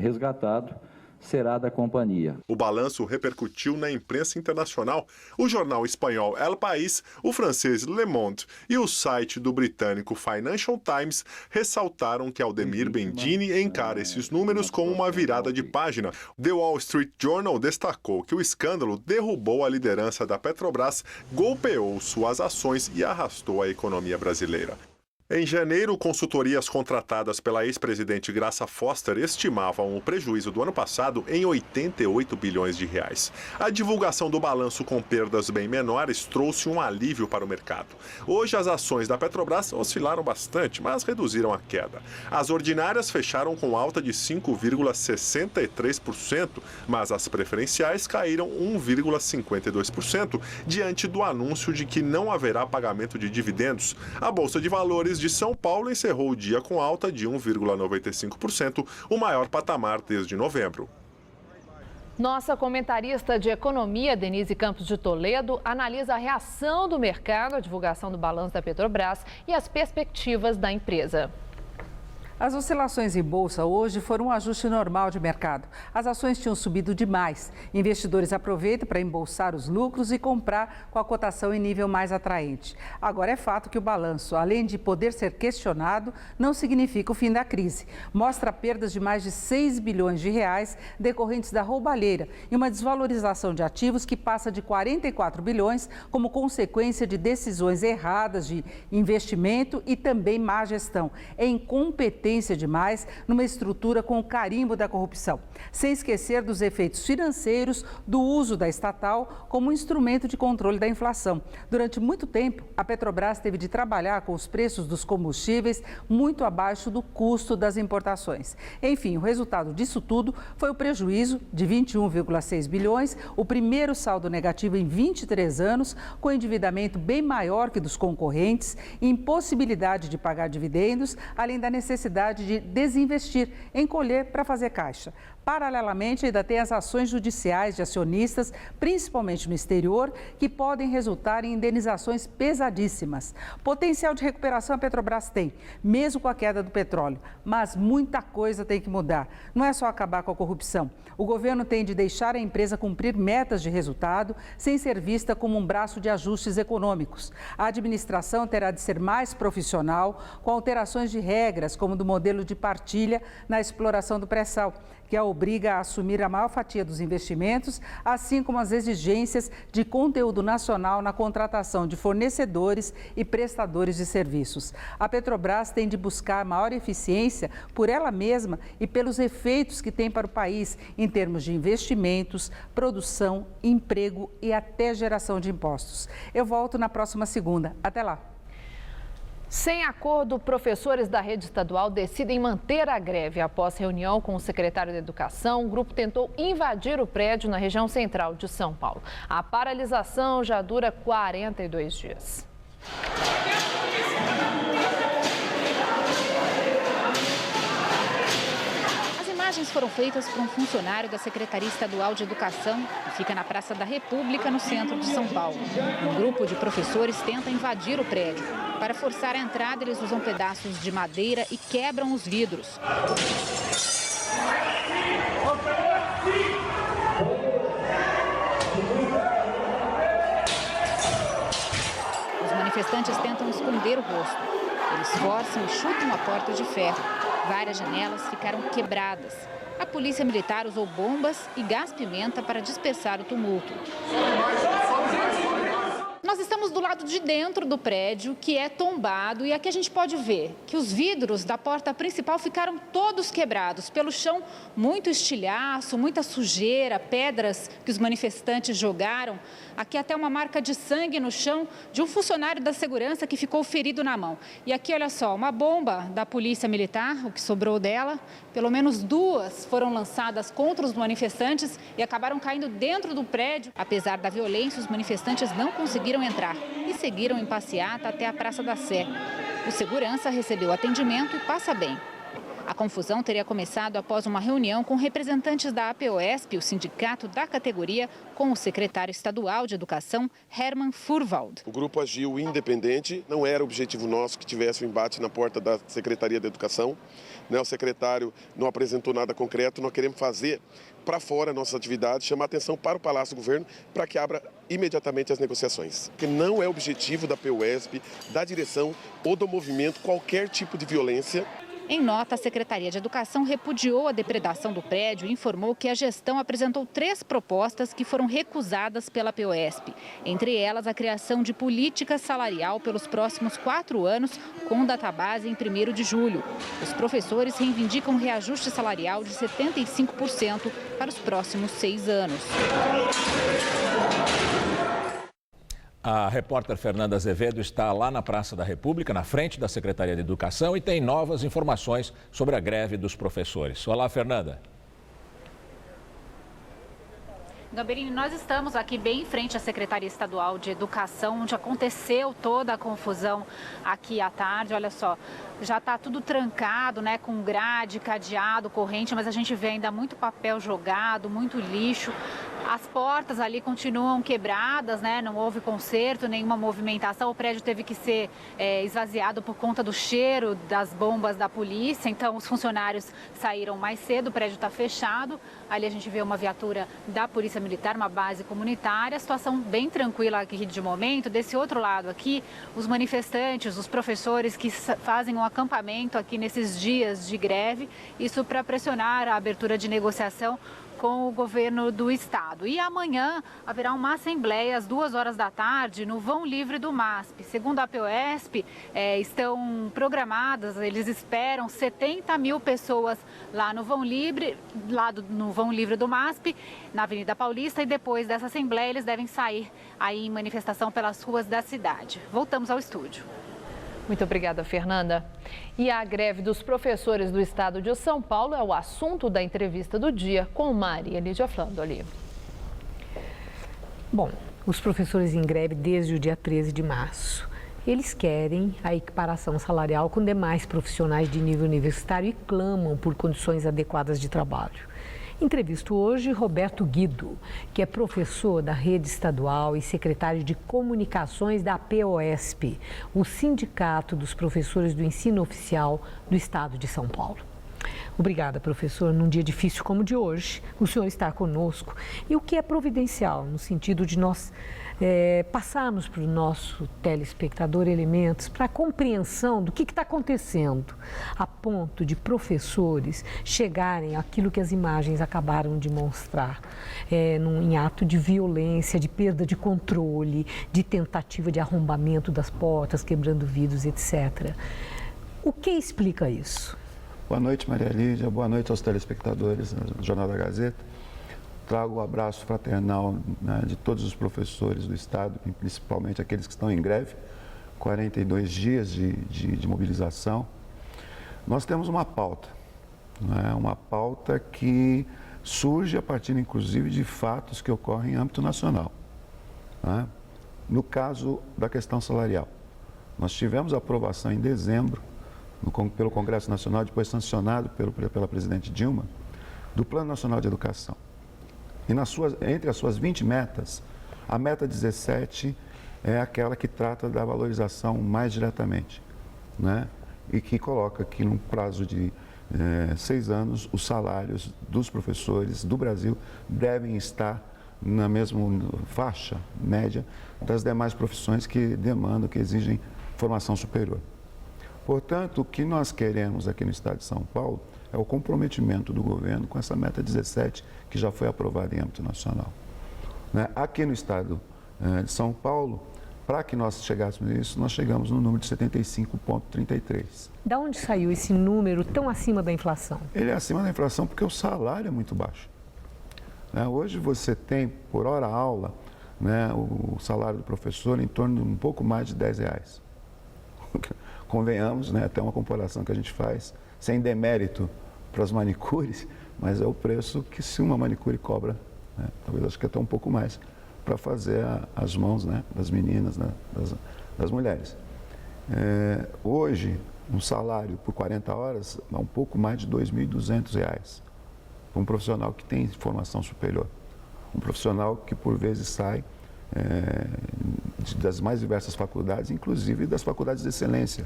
resgatado será da companhia. O balanço repercutiu na imprensa internacional. O jornal espanhol El País, o francês Le Monde e o site do britânico Financial Times ressaltaram que Aldemir Bendini encara esses números como uma virada de página. The Wall Street Journal destacou que o escândalo derrubou a liderança da Petrobras, golpeou suas ações e arrastou a economia brasileira. Em janeiro, consultorias contratadas pela ex-presidente Graça Foster estimavam o prejuízo do ano passado em 88 bilhões de reais. A divulgação do balanço com perdas bem menores trouxe um alívio para o mercado. Hoje, as ações da Petrobras oscilaram bastante, mas reduziram a queda. As ordinárias fecharam com alta de 5,63%, mas as preferenciais caíram 1,52% diante do anúncio de que não haverá pagamento de dividendos. A Bolsa de Valores de São Paulo encerrou o dia com alta de 1,95%, o maior patamar desde novembro. Nossa comentarista de economia, Denise Campos de Toledo, analisa a reação do mercado à divulgação do balanço da Petrobras e as perspectivas da empresa. As oscilações em bolsa hoje foram um ajuste normal de mercado. As ações tinham subido demais. Investidores aproveitam para embolsar os lucros e comprar com a cotação em nível mais atraente. Agora é fato que o balanço, além de poder ser questionado, não significa o fim da crise. Mostra perdas de mais de 6 bilhões de reais decorrentes da roubalheira e uma desvalorização de ativos que passa de 44 bilhões como consequência de decisões erradas de investimento e também má gestão. É incompetência demais numa estrutura com o carimbo da corrupção, sem esquecer dos efeitos financeiros do uso da estatal como instrumento de controle da inflação. Durante muito tempo, a Petrobras teve de trabalhar com os preços dos combustíveis muito abaixo do custo das importações. Enfim, o resultado disso tudo foi o prejuízo de 21,6 bilhões, o primeiro saldo negativo em 23 anos, com endividamento bem maior que dos concorrentes, impossibilidade de pagar dividendos, além da necessidade de desinvestir, encolher para fazer caixa. Paralelamente, ainda tem as ações judiciais de acionistas, principalmente no exterior, que podem resultar em indenizações pesadíssimas. Potencial de recuperação a Petrobras tem, mesmo com a queda do petróleo, mas muita coisa tem que mudar. Não é só acabar com a corrupção. O governo tem de deixar a empresa cumprir metas de resultado sem ser vista como um braço de ajustes econômicos. A administração terá de ser mais profissional, com alterações de regras, como do modelo de partilha na exploração do pré-sal, que a obriga a assumir a maior fatia dos investimentos, assim como as exigências de conteúdo nacional na contratação de fornecedores e prestadores de serviços. A Petrobras tem de buscar maior eficiência por ela mesma e pelos efeitos que tem para o país em termos de investimentos, produção, emprego e até geração de impostos. Eu volto na próxima segunda. Até lá. Sem acordo, professores da rede estadual decidem manter a greve. Após reunião com o secretário de Educação, o grupo tentou invadir o prédio na região central de São Paulo. A paralisação já dura 42 dias. As imagens foram feitas por um funcionário da Secretaria Estadual de Educação, que fica na Praça da República, no centro de São Paulo. Um grupo de professores tenta invadir o prédio. Para forçar a entrada, eles usam pedaços de madeira e quebram os vidros. manifestantes tentam esconder o rosto. Eles forçam e chutam a porta de ferro. Várias janelas ficaram quebradas. A polícia militar usou bombas e gás-pimenta para dispersar o tumulto. Nós estamos do lado de dentro do prédio, que é tombado, e aqui a gente pode ver que os vidros da porta principal ficaram todos quebrados. Pelo chão, muito estilhaço, muita sujeira, pedras que os manifestantes jogaram. Aqui até uma marca de sangue no chão de um funcionário da segurança que ficou ferido na mão. E aqui, olha só, uma bomba da polícia militar, o que sobrou dela. Pelo menos 2 foram lançadas contra os manifestantes e acabaram caindo dentro do prédio. Apesar da violência, os manifestantes não conseguiram entrar e seguiram em passeata até a Praça da Sé. O segurança recebeu atendimento e passa bem. A confusão teria começado após uma reunião com representantes da APOESP, o sindicato da categoria, com o secretário estadual de Educação, Hermann Furwald. O grupo agiu independente, não era objetivo nosso que tivesse um embate na porta da Secretaria da Educação. O secretário não apresentou nada concreto, nós queremos fazer para fora nossas atividades, chamar atenção para o Palácio do Governo para que abra imediatamente as negociações. Porque não é objetivo da APOESP, da direção ou do movimento qualquer tipo de violência. Em nota, a Secretaria de Educação repudiou a depredação do prédio e informou que a gestão apresentou 3 propostas que foram recusadas pela APOESP. Entre elas, a criação de política salarial pelos próximos 4 anos, com database em 1º de julho. Os professores reivindicam um reajuste salarial de 75% para os próximos 6 anos. A repórter Fernanda Azevedo está lá na Praça da República, na frente da Secretaria de Educação, e tem novas informações sobre a greve dos professores. Olá, Fernanda. Gamberini, nós estamos aqui bem em frente à Secretaria Estadual de Educação, onde aconteceu toda a confusão aqui à tarde. Olha só, já está tudo trancado, né, com grade, cadeado, corrente, mas a gente vê ainda muito papel jogado, muito lixo. As portas ali continuam quebradas, né? Não houve conserto, nenhuma movimentação. O prédio teve que ser esvaziado por conta do cheiro das bombas da polícia. Então, os funcionários saíram mais cedo, o prédio está fechado. Ali a gente vê uma viatura da Polícia Militar, uma base comunitária. A situação bem tranquila aqui de momento. Desse outro lado aqui, os manifestantes, os professores que fazem um acampamento aqui nesses dias de greve. Isso para pressionar a abertura de negociação com o governo do estado. E amanhã haverá uma assembleia às 2 horas da tarde no Vão Livre do MASP. Segundo a APOESP, estão programadas, eles esperam 70 mil pessoas lá no Vão Livre, no Vão Livre do MASP, na Avenida Paulista, e depois dessa assembleia eles devem sair aí em manifestação pelas ruas da cidade. Voltamos ao estúdio. Muito obrigada, Fernanda. E a greve dos professores do estado de São Paulo é o assunto da entrevista do dia com Maria Lídia Flandoli. Bom, os professores em greve desde o dia 13 de março. Eles querem a equiparação salarial com demais profissionais de nível universitário e clamam por condições adequadas de trabalho. Entrevisto hoje Roberto Guido, que é professor da rede estadual e secretário de comunicações da APOESP, o Sindicato dos Professores do Ensino Oficial do Estado de São Paulo. Obrigada, professor. Num dia difícil como o de hoje, o senhor está conosco. E o que é providencial, no sentido de nós passarmos para o nosso telespectador elementos para a compreensão do que está acontecendo, a ponto de professores chegarem àquilo que as imagens acabaram de mostrar, em ato de violência, de perda de controle, de tentativa de arrombamento das portas, quebrando vidros, etc. O que explica isso? Boa noite, Maria Lídia. Boa noite aos telespectadores do Jornal da Gazeta. Trago o abraço fraternal, né, de todos os professores do Estado, principalmente aqueles que estão em greve, 42 dias de mobilização. Nós temos uma pauta, né, uma pauta que surge a partir, inclusive, de fatos que ocorrem em âmbito nacional. Né? No caso da questão salarial, nós tivemos a aprovação em dezembro, pelo Congresso Nacional, depois sancionado pela presidente Dilma, do Plano Nacional de Educação. E entre as suas 20 metas, a meta 17 é aquela que trata da valorização mais diretamente, né? E que coloca que, num prazo de 6 anos, os salários dos professores do Brasil devem estar na mesma faixa média das demais profissões que demandam, que exigem formação superior. Portanto, o que nós queremos aqui no Estado de São Paulo é o comprometimento do governo com essa meta 17, que já foi aprovada em âmbito nacional. Aqui no Estado de São Paulo, para que nós chegássemos a isso, nós chegamos no número de 75,33. Da onde saiu esse número tão acima da inflação? Ele é acima da inflação porque o salário é muito baixo. Hoje você tem, por hora aula, o salário do professor em torno de um pouco mais de R$10. Convenhamos, até uma comparação que a gente faz, sem demérito para as manicures, mas é o preço que se uma manicure cobra, talvez acho que até um pouco mais, para fazer as mãos das meninas, das mulheres. Hoje, um salário por 40 horas é um pouco mais de R$2.200 para um profissional que tem formação superior. Um profissional que, por vezes, sai das mais diversas faculdades, inclusive das faculdades de excelência,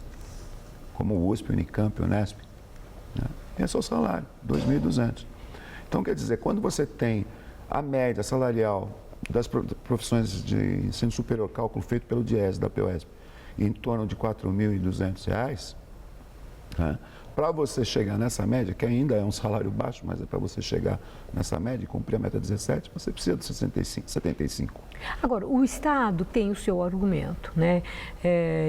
como o USP, Unicamp, Unesp. Esse é o salário, R$2.200. Então, quer dizer, quando você tem a média salarial das profissões de ensino superior, cálculo feito pelo DIES da POSP, em torno de R$4.200, para você chegar nessa média, que ainda é um salário baixo, mas é para você chegar nessa média e cumprir a meta 17, você precisa de 75. Agora, o Estado tem o seu argumento,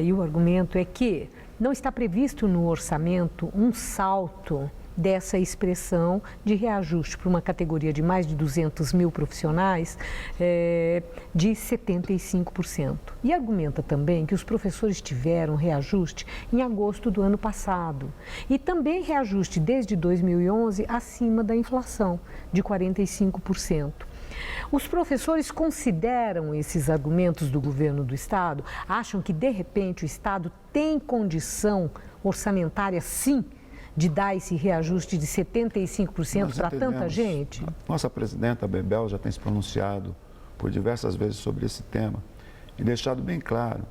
e o argumento é que não está previsto no orçamento um salto dessa expressão de reajuste para uma categoria de mais de 200 mil profissionais de 75%. E argumenta também que os professores tiveram reajuste em agosto do ano passado e também reajuste desde 2011 acima da inflação, de 45%. Os professores consideram esses argumentos do governo do Estado? Acham que, de repente, o Estado tem condição orçamentária, sim, de dar esse reajuste de 75% para tanta gente? Nossa presidenta Bebel já tem se pronunciado por diversas vezes sobre esse tema e deixado bem claro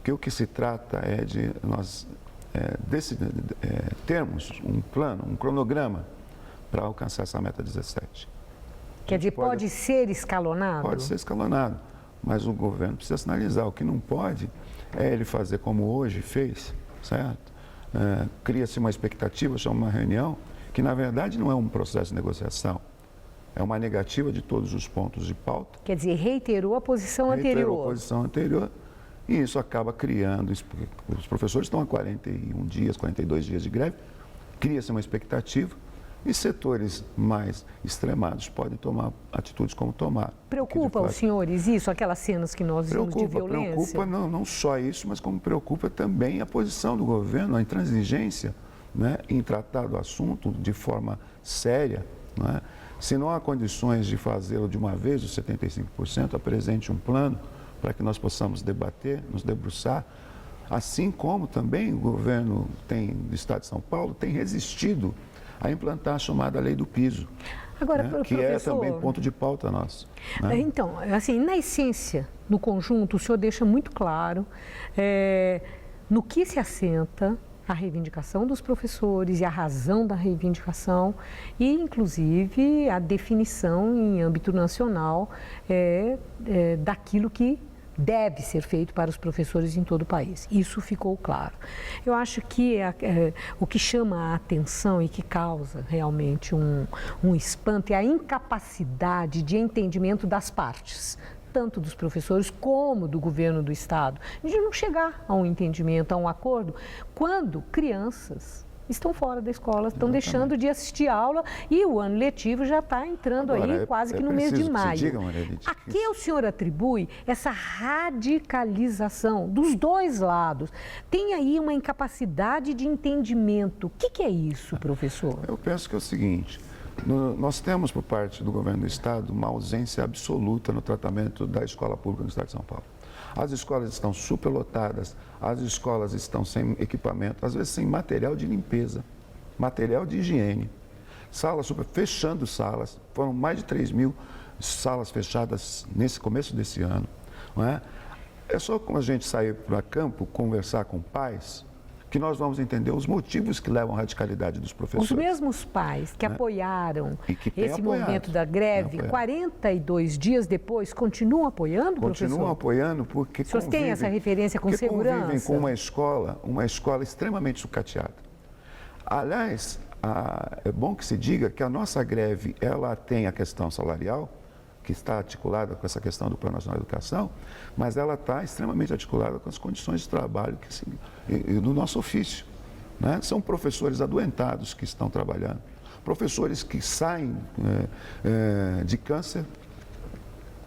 que o que se trata é de nós termos um plano, um cronograma para alcançar essa meta 17. Quer dizer, pode ser escalonado? Pode ser escalonado, mas o governo precisa sinalizar. O que não pode é ele fazer como hoje fez, certo? Cria-se uma expectativa, chama uma reunião, que na verdade não é um processo de negociação, é uma negativa de todos os pontos de pauta. Quer dizer, reiterou a posição anterior. Reiterou a posição anterior e isso acaba criando, os professores estão há 41 dias, 42 dias de greve, cria-se uma expectativa e setores mais extremados podem tomar atitudes como tomar. Preocupa os senhores isso, aquelas cenas que nós vimos de violência? Preocupa não só isso, mas como preocupa também a posição do governo, a intransigência em tratar do assunto de forma séria. Se não há condições de fazê-lo de uma vez, os 75%, apresente um plano para que nós possamos debater, nos debruçar, assim como também o governo do Estado de São Paulo tem resistido a implantar a chamada lei do piso, agora, que é também ponto de pauta nosso. Então, assim, na essência, no conjunto, o senhor deixa muito claro no que se assenta a reivindicação dos professores e a razão da reivindicação e, inclusive, a definição em âmbito nacional daquilo que deve ser feito para os professores em todo o país. Isso ficou claro. Eu acho que o que chama a atenção e que causa realmente um espanto é a incapacidade de entendimento das partes, tanto dos professores como do governo do Estado, de não chegar a um entendimento, a um acordo, quando crianças estão fora da escola, estão deixando de assistir aula e o ano letivo já está entrando aí quase que no mês de maio. A que o senhor atribui essa radicalização dos dois lados? Tem aí uma incapacidade de entendimento. O que é isso, professor? Eu penso que é o seguinte, nós temos por parte do governo do Estado uma ausência absoluta no tratamento da escola pública no Estado de São Paulo. As escolas estão superlotadas, as escolas estão sem equipamento, às vezes sem material de limpeza, material de higiene, fechando salas, foram mais de 3.000 salas fechadas nesse começo desse ano. É só quando a gente sair para campo, conversar com pais, que nós vamos entender os motivos que levam à radicalidade dos professores. Os mesmos pais que apoiaram esse apoiado, momento da greve, 42 dias depois, continuam apoiando, professor? Continuam apoiando porque o senhor tem essa referência com segurança? Convivem com uma escola extremamente sucateada. Aliás, é bom que se diga que a nossa greve, ela tem a questão salarial, que está articulada com essa questão do Plano Nacional de Educação, mas ela está extremamente articulada com as condições de trabalho do nosso ofício. Né? São professores adoentados que estão trabalhando, professores que saem de câncer,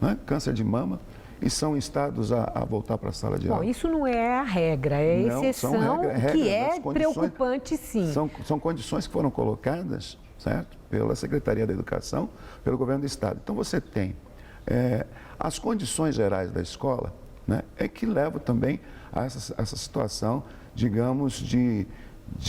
né? Câncer de mama, e são instados a voltar para a sala de aula. Bom, isso não é a regra, é exceção, que é preocupante, sim. São condições que foram colocadas, certo? Pela Secretaria da Educação, pelo Governo do Estado. Então, você tem as condições gerais da escola, né, que levam também a essa situação, digamos, de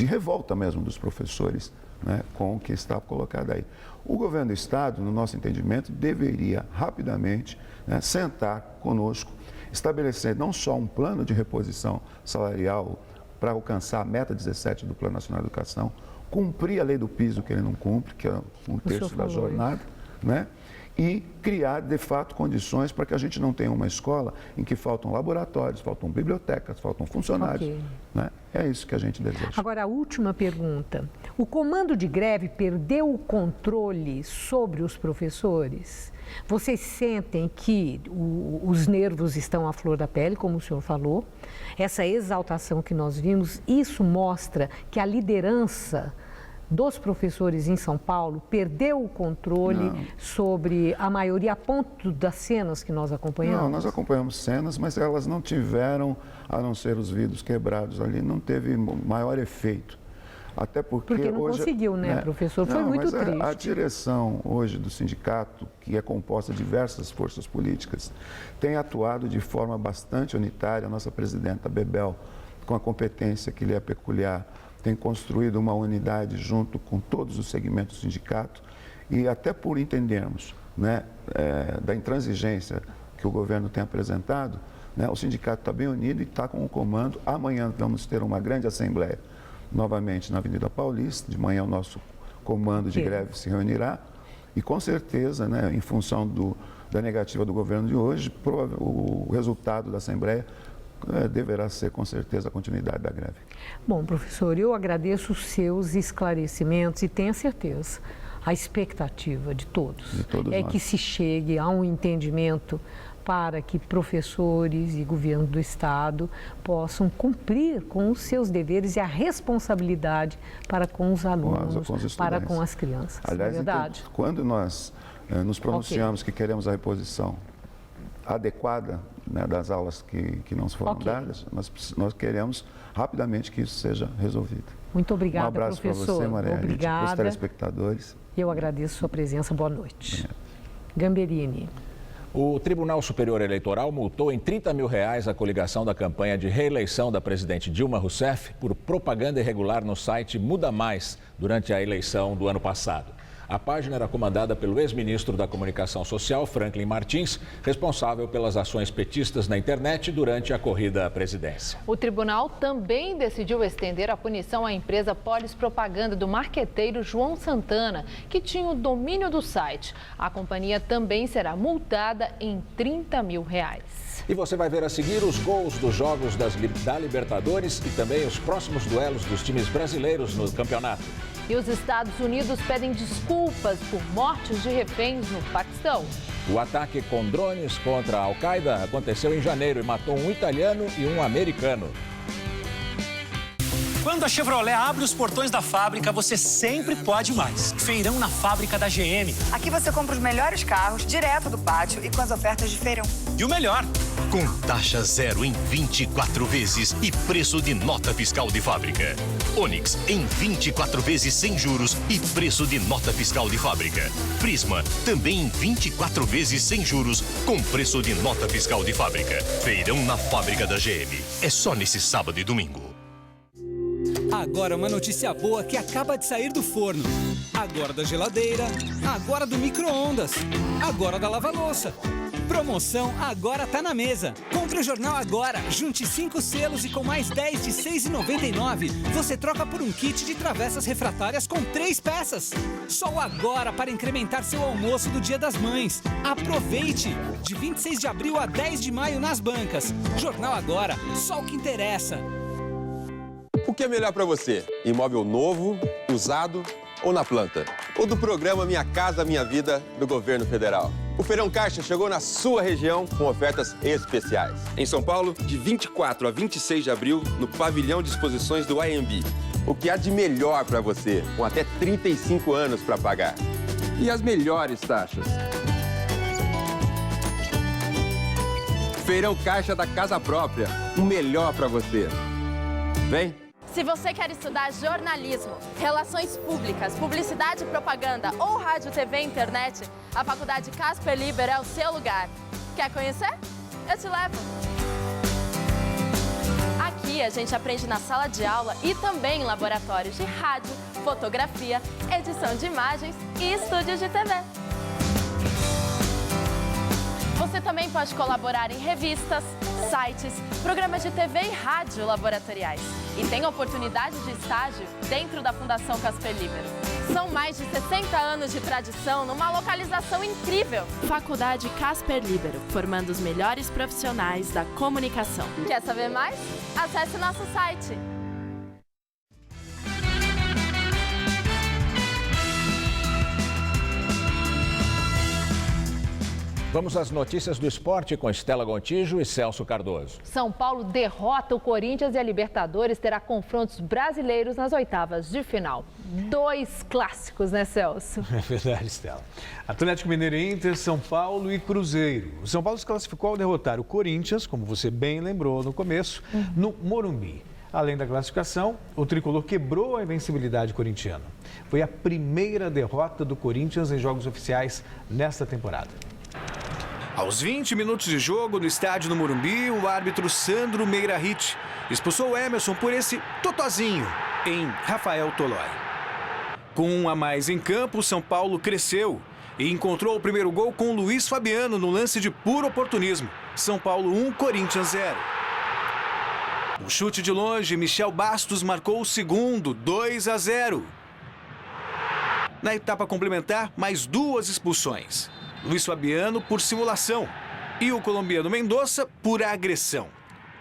revolta mesmo dos professores, né, com o que está colocado aí. O Governo do Estado, no nosso entendimento, deveria rapidamente, né, sentar conosco, estabelecer não só um plano de reposição salarial para alcançar a meta 17 do Plano Nacional de Educação, cumprir a lei do piso que ele não cumpre, que é um terço da jornada, né? E criar, de fato, condições para que a gente não tenha uma escola em que faltam laboratórios, faltam bibliotecas, faltam funcionários. Né? É isso que a gente deseja. Agora, a última pergunta. O comando de greve perdeu o controle sobre os professores? Vocês sentem que os nervos estão à flor da pele, como o senhor falou? Essa exaltação que nós vimos, isso mostra que a liderança dos professores em São Paulo perdeu o controle sobre a maioria a ponto das cenas que nós acompanhamos? Não, nós acompanhamos cenas, mas elas não tiveram, a não ser os vidros quebrados ali, não teve maior efeito. Até porque não hoje, conseguiu, né, professor? Foi muito triste. A direção hoje do sindicato, que é composta de diversas forças políticas, tem atuado de forma bastante unitária. A nossa presidenta Bebel, com a competência que lhe é peculiar, tem construído uma unidade junto com todos os segmentos do sindicato e até por entendermos, né, da intransigência que o governo tem apresentado, né, o sindicato está bem unido e está com o comando. Amanhã vamos ter uma grande assembleia novamente na Avenida Paulista. De manhã o nosso comando de greve se reunirá e com certeza, né, em função da negativa do governo de hoje, o resultado da assembleia deverá ser, com certeza, a continuidade da greve. Bom, professor, eu agradeço os seus esclarecimentos e tenho certeza, a expectativa de todos é que se chegue a um entendimento para que professores e governo do Estado possam cumprir com os seus deveres e a responsabilidade para com os alunos, para com as crianças. Aliás, é verdade? Então, quando nós nos pronunciamos que queremos a reposição adequada, né, das aulas que não foram dadas, nós queremos rapidamente que isso seja resolvido. Muito obrigada, um abraço professor. Para você, Maria, obrigada. Os telespectadores. Eu agradeço a sua presença. Boa noite. Gamberini. O Tribunal Superior Eleitoral multou em R$30 mil a coligação da campanha de reeleição da presidente Dilma Rousseff por propaganda irregular no site Muda Mais durante a eleição do ano passado. A página era comandada pelo ex-ministro da Comunicação Social, Franklin Martins, responsável pelas ações petistas na internet durante a corrida à presidência. O tribunal também decidiu estender a punição à empresa Polis Propaganda do marqueteiro João Santana, que tinha o domínio do site. A companhia também será multada em R$30 mil. E você vai ver a seguir os gols dos jogos da Libertadores e também os próximos duelos dos times brasileiros no campeonato. E os Estados Unidos pedem desculpas por mortes de reféns no Paquistão. O ataque com drones contra a Al-Qaeda aconteceu em janeiro e matou um italiano e um americano. Quando a Chevrolet abre os portões da fábrica, você sempre pode mais. Feirão na fábrica da GM. Aqui você compra os melhores carros direto do pátio e com as ofertas de feirão. E o melhor, com taxa zero em 24 vezes e preço de nota fiscal de fábrica. Onix em 24 vezes sem juros e preço de nota fiscal de fábrica. Prisma também em 24 vezes sem juros com preço de nota fiscal de fábrica. Feirão na fábrica da GM. É só nesse sábado e domingo. Agora uma notícia boa que acaba de sair do forno. Agora da geladeira, agora do micro-ondas, agora da lava-louça. Promoção agora tá na mesa. Compre o jornal agora, junte 5 selos e com mais 10 de R$ 6,99, você troca por um kit de travessas refratárias com 3 peças. Só o agora para incrementar seu almoço do Dia das Mães. Aproveite! De 26 de abril a 10 de maio nas bancas. Jornal Agora, só o que interessa. O que é melhor para você? Imóvel novo, usado ou na planta? Ou do programa Minha Casa Minha Vida do Governo Federal? O Feirão Caixa chegou na sua região com ofertas especiais. Em São Paulo, de 24 a 26 de abril, no pavilhão de exposições do IMB. O que há de melhor para você, com até 35 anos para pagar. E as melhores taxas. Feirão Caixa da Casa Própria, o melhor para você. Vem! Se você quer estudar jornalismo, relações públicas, publicidade e propaganda ou rádio, TV e internet, a Faculdade Casper Libero é o seu lugar. Quer conhecer? Eu te levo! Aqui a gente aprende na sala de aula e também em laboratórios de rádio, fotografia, edição de imagens e estúdios de TV. Você também pode colaborar em revistas, sites, programas de TV e rádio laboratoriais. E tem oportunidade de estágio dentro da Fundação Casper Libero. São mais de 60 anos de tradição numa localização incrível. Faculdade Casper Libero, formando os melhores profissionais da comunicação. Quer saber mais? Acesse o nosso site. Vamos às notícias do esporte com Estela Gontijo e Celso Cardoso. São Paulo derrota o Corinthians e a Libertadores terá confrontos brasileiros nas oitavas de final. 2 clássicos, né, Celso? É verdade, Estela. Atlético Mineiro e Inter, São Paulo e Cruzeiro. O São Paulo se classificou ao derrotar o Corinthians, como você bem lembrou no começo, no Morumbi. Além da classificação, o tricolor quebrou a invencibilidade corintiana. Foi a primeira derrota do Corinthians em jogos oficiais nesta temporada. Aos 20 minutos de jogo no estádio do Morumbi, o árbitro Sandro Meirahit expulsou o Emerson por esse totozinho em Rafael Tolói. Com 1 a mais em campo, o São Paulo cresceu e encontrou o primeiro gol com Luiz Fabiano no lance de puro oportunismo. São Paulo 1, Corinthians 0. No chute de longe, Michel Bastos marcou o segundo, 2 a 0. Na etapa complementar, mais 2 expulsões. Luiz Fabiano por simulação e o colombiano Mendonça por agressão.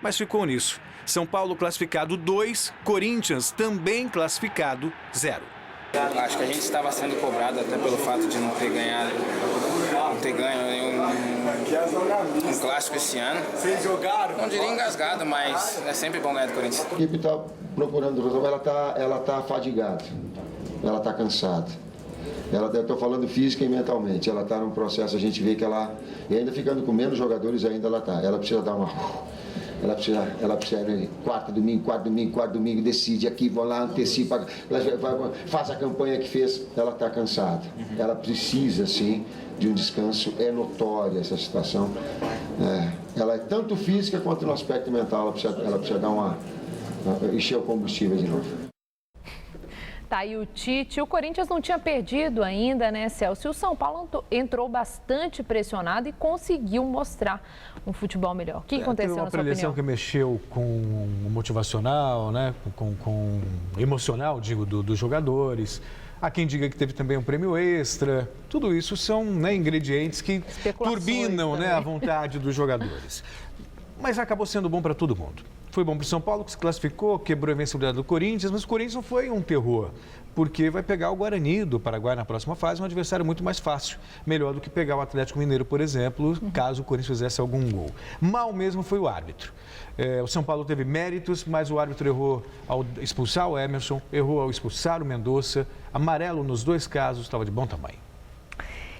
Mas ficou nisso. São Paulo classificado 2, Corinthians também classificado 0. Acho que a gente estava sendo cobrado até pelo fato de não ter ganho nenhum clássico esse ano. Vocês jogaram? Não diria engasgado, mas é sempre bom ganhar do Corinthians. A equipe está procurando resolver, ela tá fadigada, ela está cansada. Eu estou falando física e mentalmente. Ela está num processo, a gente vê que ela, e ainda ficando com menos jogadores, ainda ela está. Ela precisa dar uma. Ela precisa quarto domingo, decide aqui, vão lá, antecipa, faz a campanha que fez. Ela está cansada. Ela precisa, sim, de um descanso. É notória essa situação. Ela é tanto física quanto no aspecto mental. Ela precisa dar encher o combustível de novo. Tá aí o Tite. O Corinthians não tinha perdido ainda, né, Celso? E o São Paulo entrou bastante pressionado e conseguiu mostrar um futebol melhor. O que aconteceu, na sua opinião? Uma preleção que mexeu com o motivacional, né? com o emocional, digo, dos jogadores. Há quem diga que teve também um prêmio extra. Tudo isso são, né, ingredientes que turbinam, né, a vontade dos jogadores. Mas acabou sendo bom para todo mundo. Foi bom para o São Paulo, que se classificou, quebrou a invencibilidade do Corinthians, mas o Corinthians não foi um terror, porque vai pegar o Guarani do Paraguai na próxima fase, um adversário muito mais fácil, melhor do que pegar o Atlético Mineiro, por exemplo, caso o Corinthians fizesse algum gol. Mal mesmo foi o árbitro. O São Paulo teve méritos, mas o árbitro errou ao expulsar o Emerson, errou ao expulsar o Mendonça, amarelo nos 2 casos, estava de bom tamanho.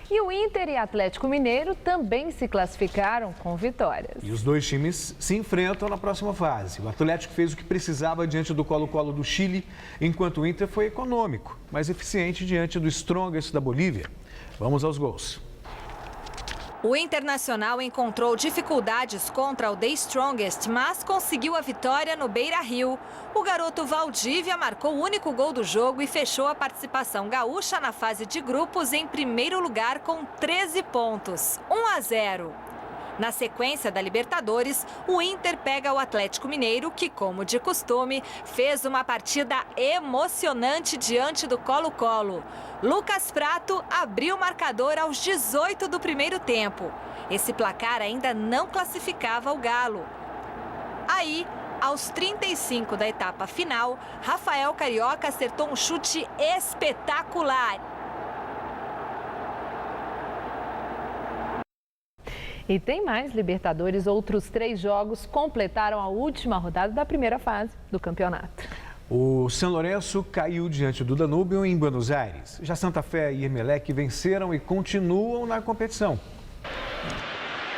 E o Inter e Atlético Mineiro também se classificaram com vitórias. E os 2 times se enfrentam na próxima fase. O Atlético fez o que precisava diante do Colo-Colo do Chile, enquanto o Inter foi econômico, mas eficiente diante do Strongest da Bolívia. Vamos aos gols. O Internacional encontrou dificuldades contra o The Strongest, mas conseguiu a vitória no Beira-Rio. O garoto Valdívia marcou o único gol do jogo e fechou a participação gaúcha na fase de grupos em primeiro lugar com 13 pontos, 1 a 0. Na sequência da Libertadores, o Inter pega o Atlético Mineiro, que, como de costume, fez uma partida emocionante diante do Colo-Colo. Lucas Prato abriu o marcador aos 18 do primeiro tempo. Esse placar ainda não classificava o Galo. Aí, aos 35 da etapa final, Rafael Carioca acertou um chute espetacular. E tem mais Libertadores, outros 3 jogos completaram a última rodada da primeira fase do campeonato. O São Lourenço caiu diante do Danúbio em Buenos Aires. Já Santa Fé e Emelec venceram e continuam na competição.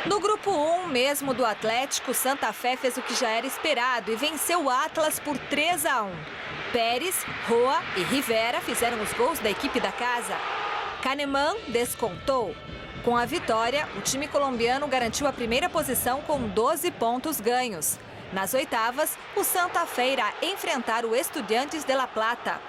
No grupo 1, mesmo do Atlético, Santa Fé fez o que já era esperado e venceu o Atlas por 3-1. Pérez, Roa e Rivera fizeram os gols da equipe da casa. Kahneman descontou. Com a vitória, o time colombiano garantiu a primeira posição com 12 pontos ganhos. Nas oitavas, o Santa Fé irá enfrentar o Estudiantes de La Plata.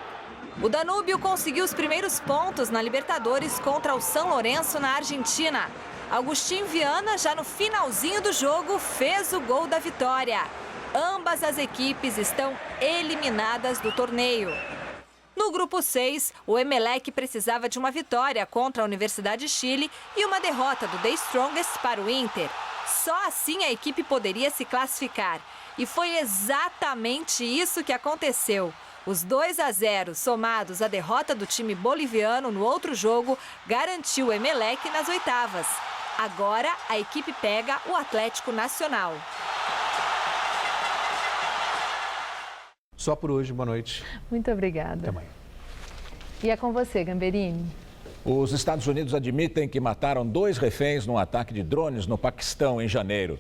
O Danúbio conseguiu os primeiros pontos na Libertadores contra o São Lourenço na Argentina. Agustín Viana, já no finalzinho do jogo, fez o gol da vitória. Ambas as equipes estão eliminadas do torneio. No grupo 6, o Emelec precisava de uma vitória contra a Universidade de Chile e uma derrota do The Strongest para o Inter. Só assim a equipe poderia se classificar. E foi exatamente isso que aconteceu. Os 2-0, somados à derrota do time boliviano no outro jogo, garantiu o Emelec nas oitavas. Agora a equipe pega o Atlético Nacional. Só por hoje, boa noite. Muito obrigada. Até amanhã. E é com você, Gamberini. Os Estados Unidos admitem que mataram 2 reféns num ataque de drones no Paquistão em janeiro.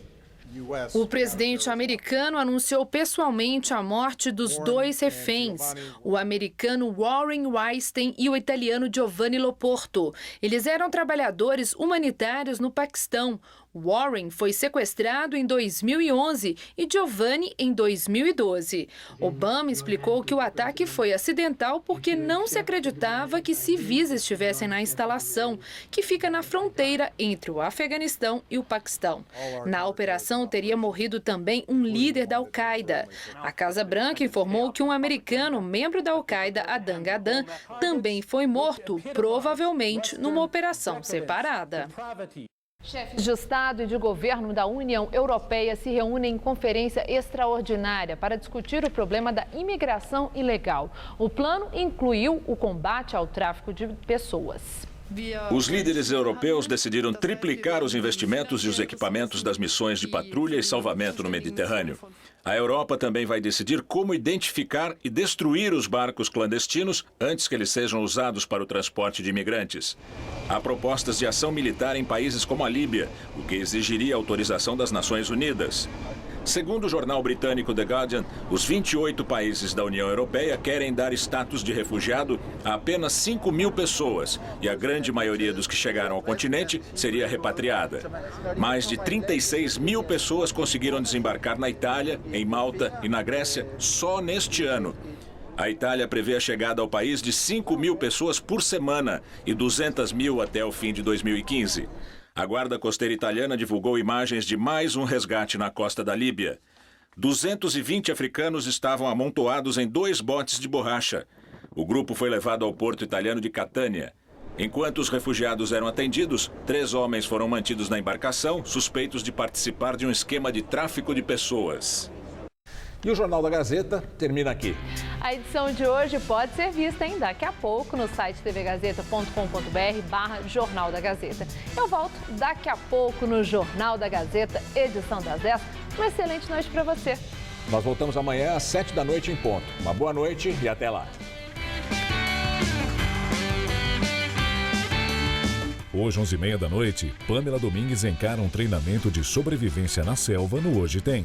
O presidente americano anunciou pessoalmente a morte dos 2 reféns, o americano Warren Weinstein e o italiano Giovanni Loporto. Eles eram trabalhadores humanitários no Paquistão. Warren foi sequestrado em 2011 e Giovanni em 2012. Obama explicou que o ataque foi acidental porque não se acreditava que civis estivessem na instalação, que fica na fronteira entre o Afeganistão e o Paquistão. Na operação teria morrido também um líder da Al-Qaeda. A Casa Branca informou que um americano, membro da Al-Qaeda, Adan Gadan, também foi morto, provavelmente numa operação separada. Chefes de Estado e de governo da União Europeia se reúnem em conferência extraordinária para discutir o problema da imigração ilegal. O plano incluiu o combate ao tráfico de pessoas. Os líderes europeus decidiram triplicar os investimentos e os equipamentos das missões de patrulha e salvamento no Mediterrâneo. A Europa também vai decidir como identificar e destruir os barcos clandestinos antes que eles sejam usados para o transporte de imigrantes. Há propostas de ação militar em países como a Líbia, o que exigiria autorização das Nações Unidas. Segundo o jornal britânico The Guardian, os 28 países da União Europeia querem dar status de refugiado a apenas 5.000 pessoas e a grande maioria dos que chegaram ao continente seria repatriada. Mais de 36.000 pessoas conseguiram desembarcar na Itália, em Malta e na Grécia só neste ano. A Itália prevê a chegada ao país de 5.000 pessoas por semana e 200.000 até o fim de 2015. A Guarda Costeira Italiana divulgou imagens de mais um resgate na costa da Líbia. 220 africanos estavam amontoados em 2 botes de borracha. O grupo foi levado ao porto italiano de Catânia. Enquanto os refugiados eram atendidos, 3 homens foram mantidos na embarcação, suspeitos de participar de um esquema de tráfico de pessoas. E o Jornal da Gazeta termina aqui. A edição de hoje pode ser vista daqui a pouco no site tvgazeta.com.br/Jornal da Gazeta. Eu volto daqui a pouco no Jornal da Gazeta, edição das 10. Uma excelente noite para você. Nós voltamos amanhã às 7 da noite em ponto. Uma boa noite e até lá. Hoje, 11h30 da noite, Pamela Domingues encara um treinamento de sobrevivência na selva no Hoje Tem.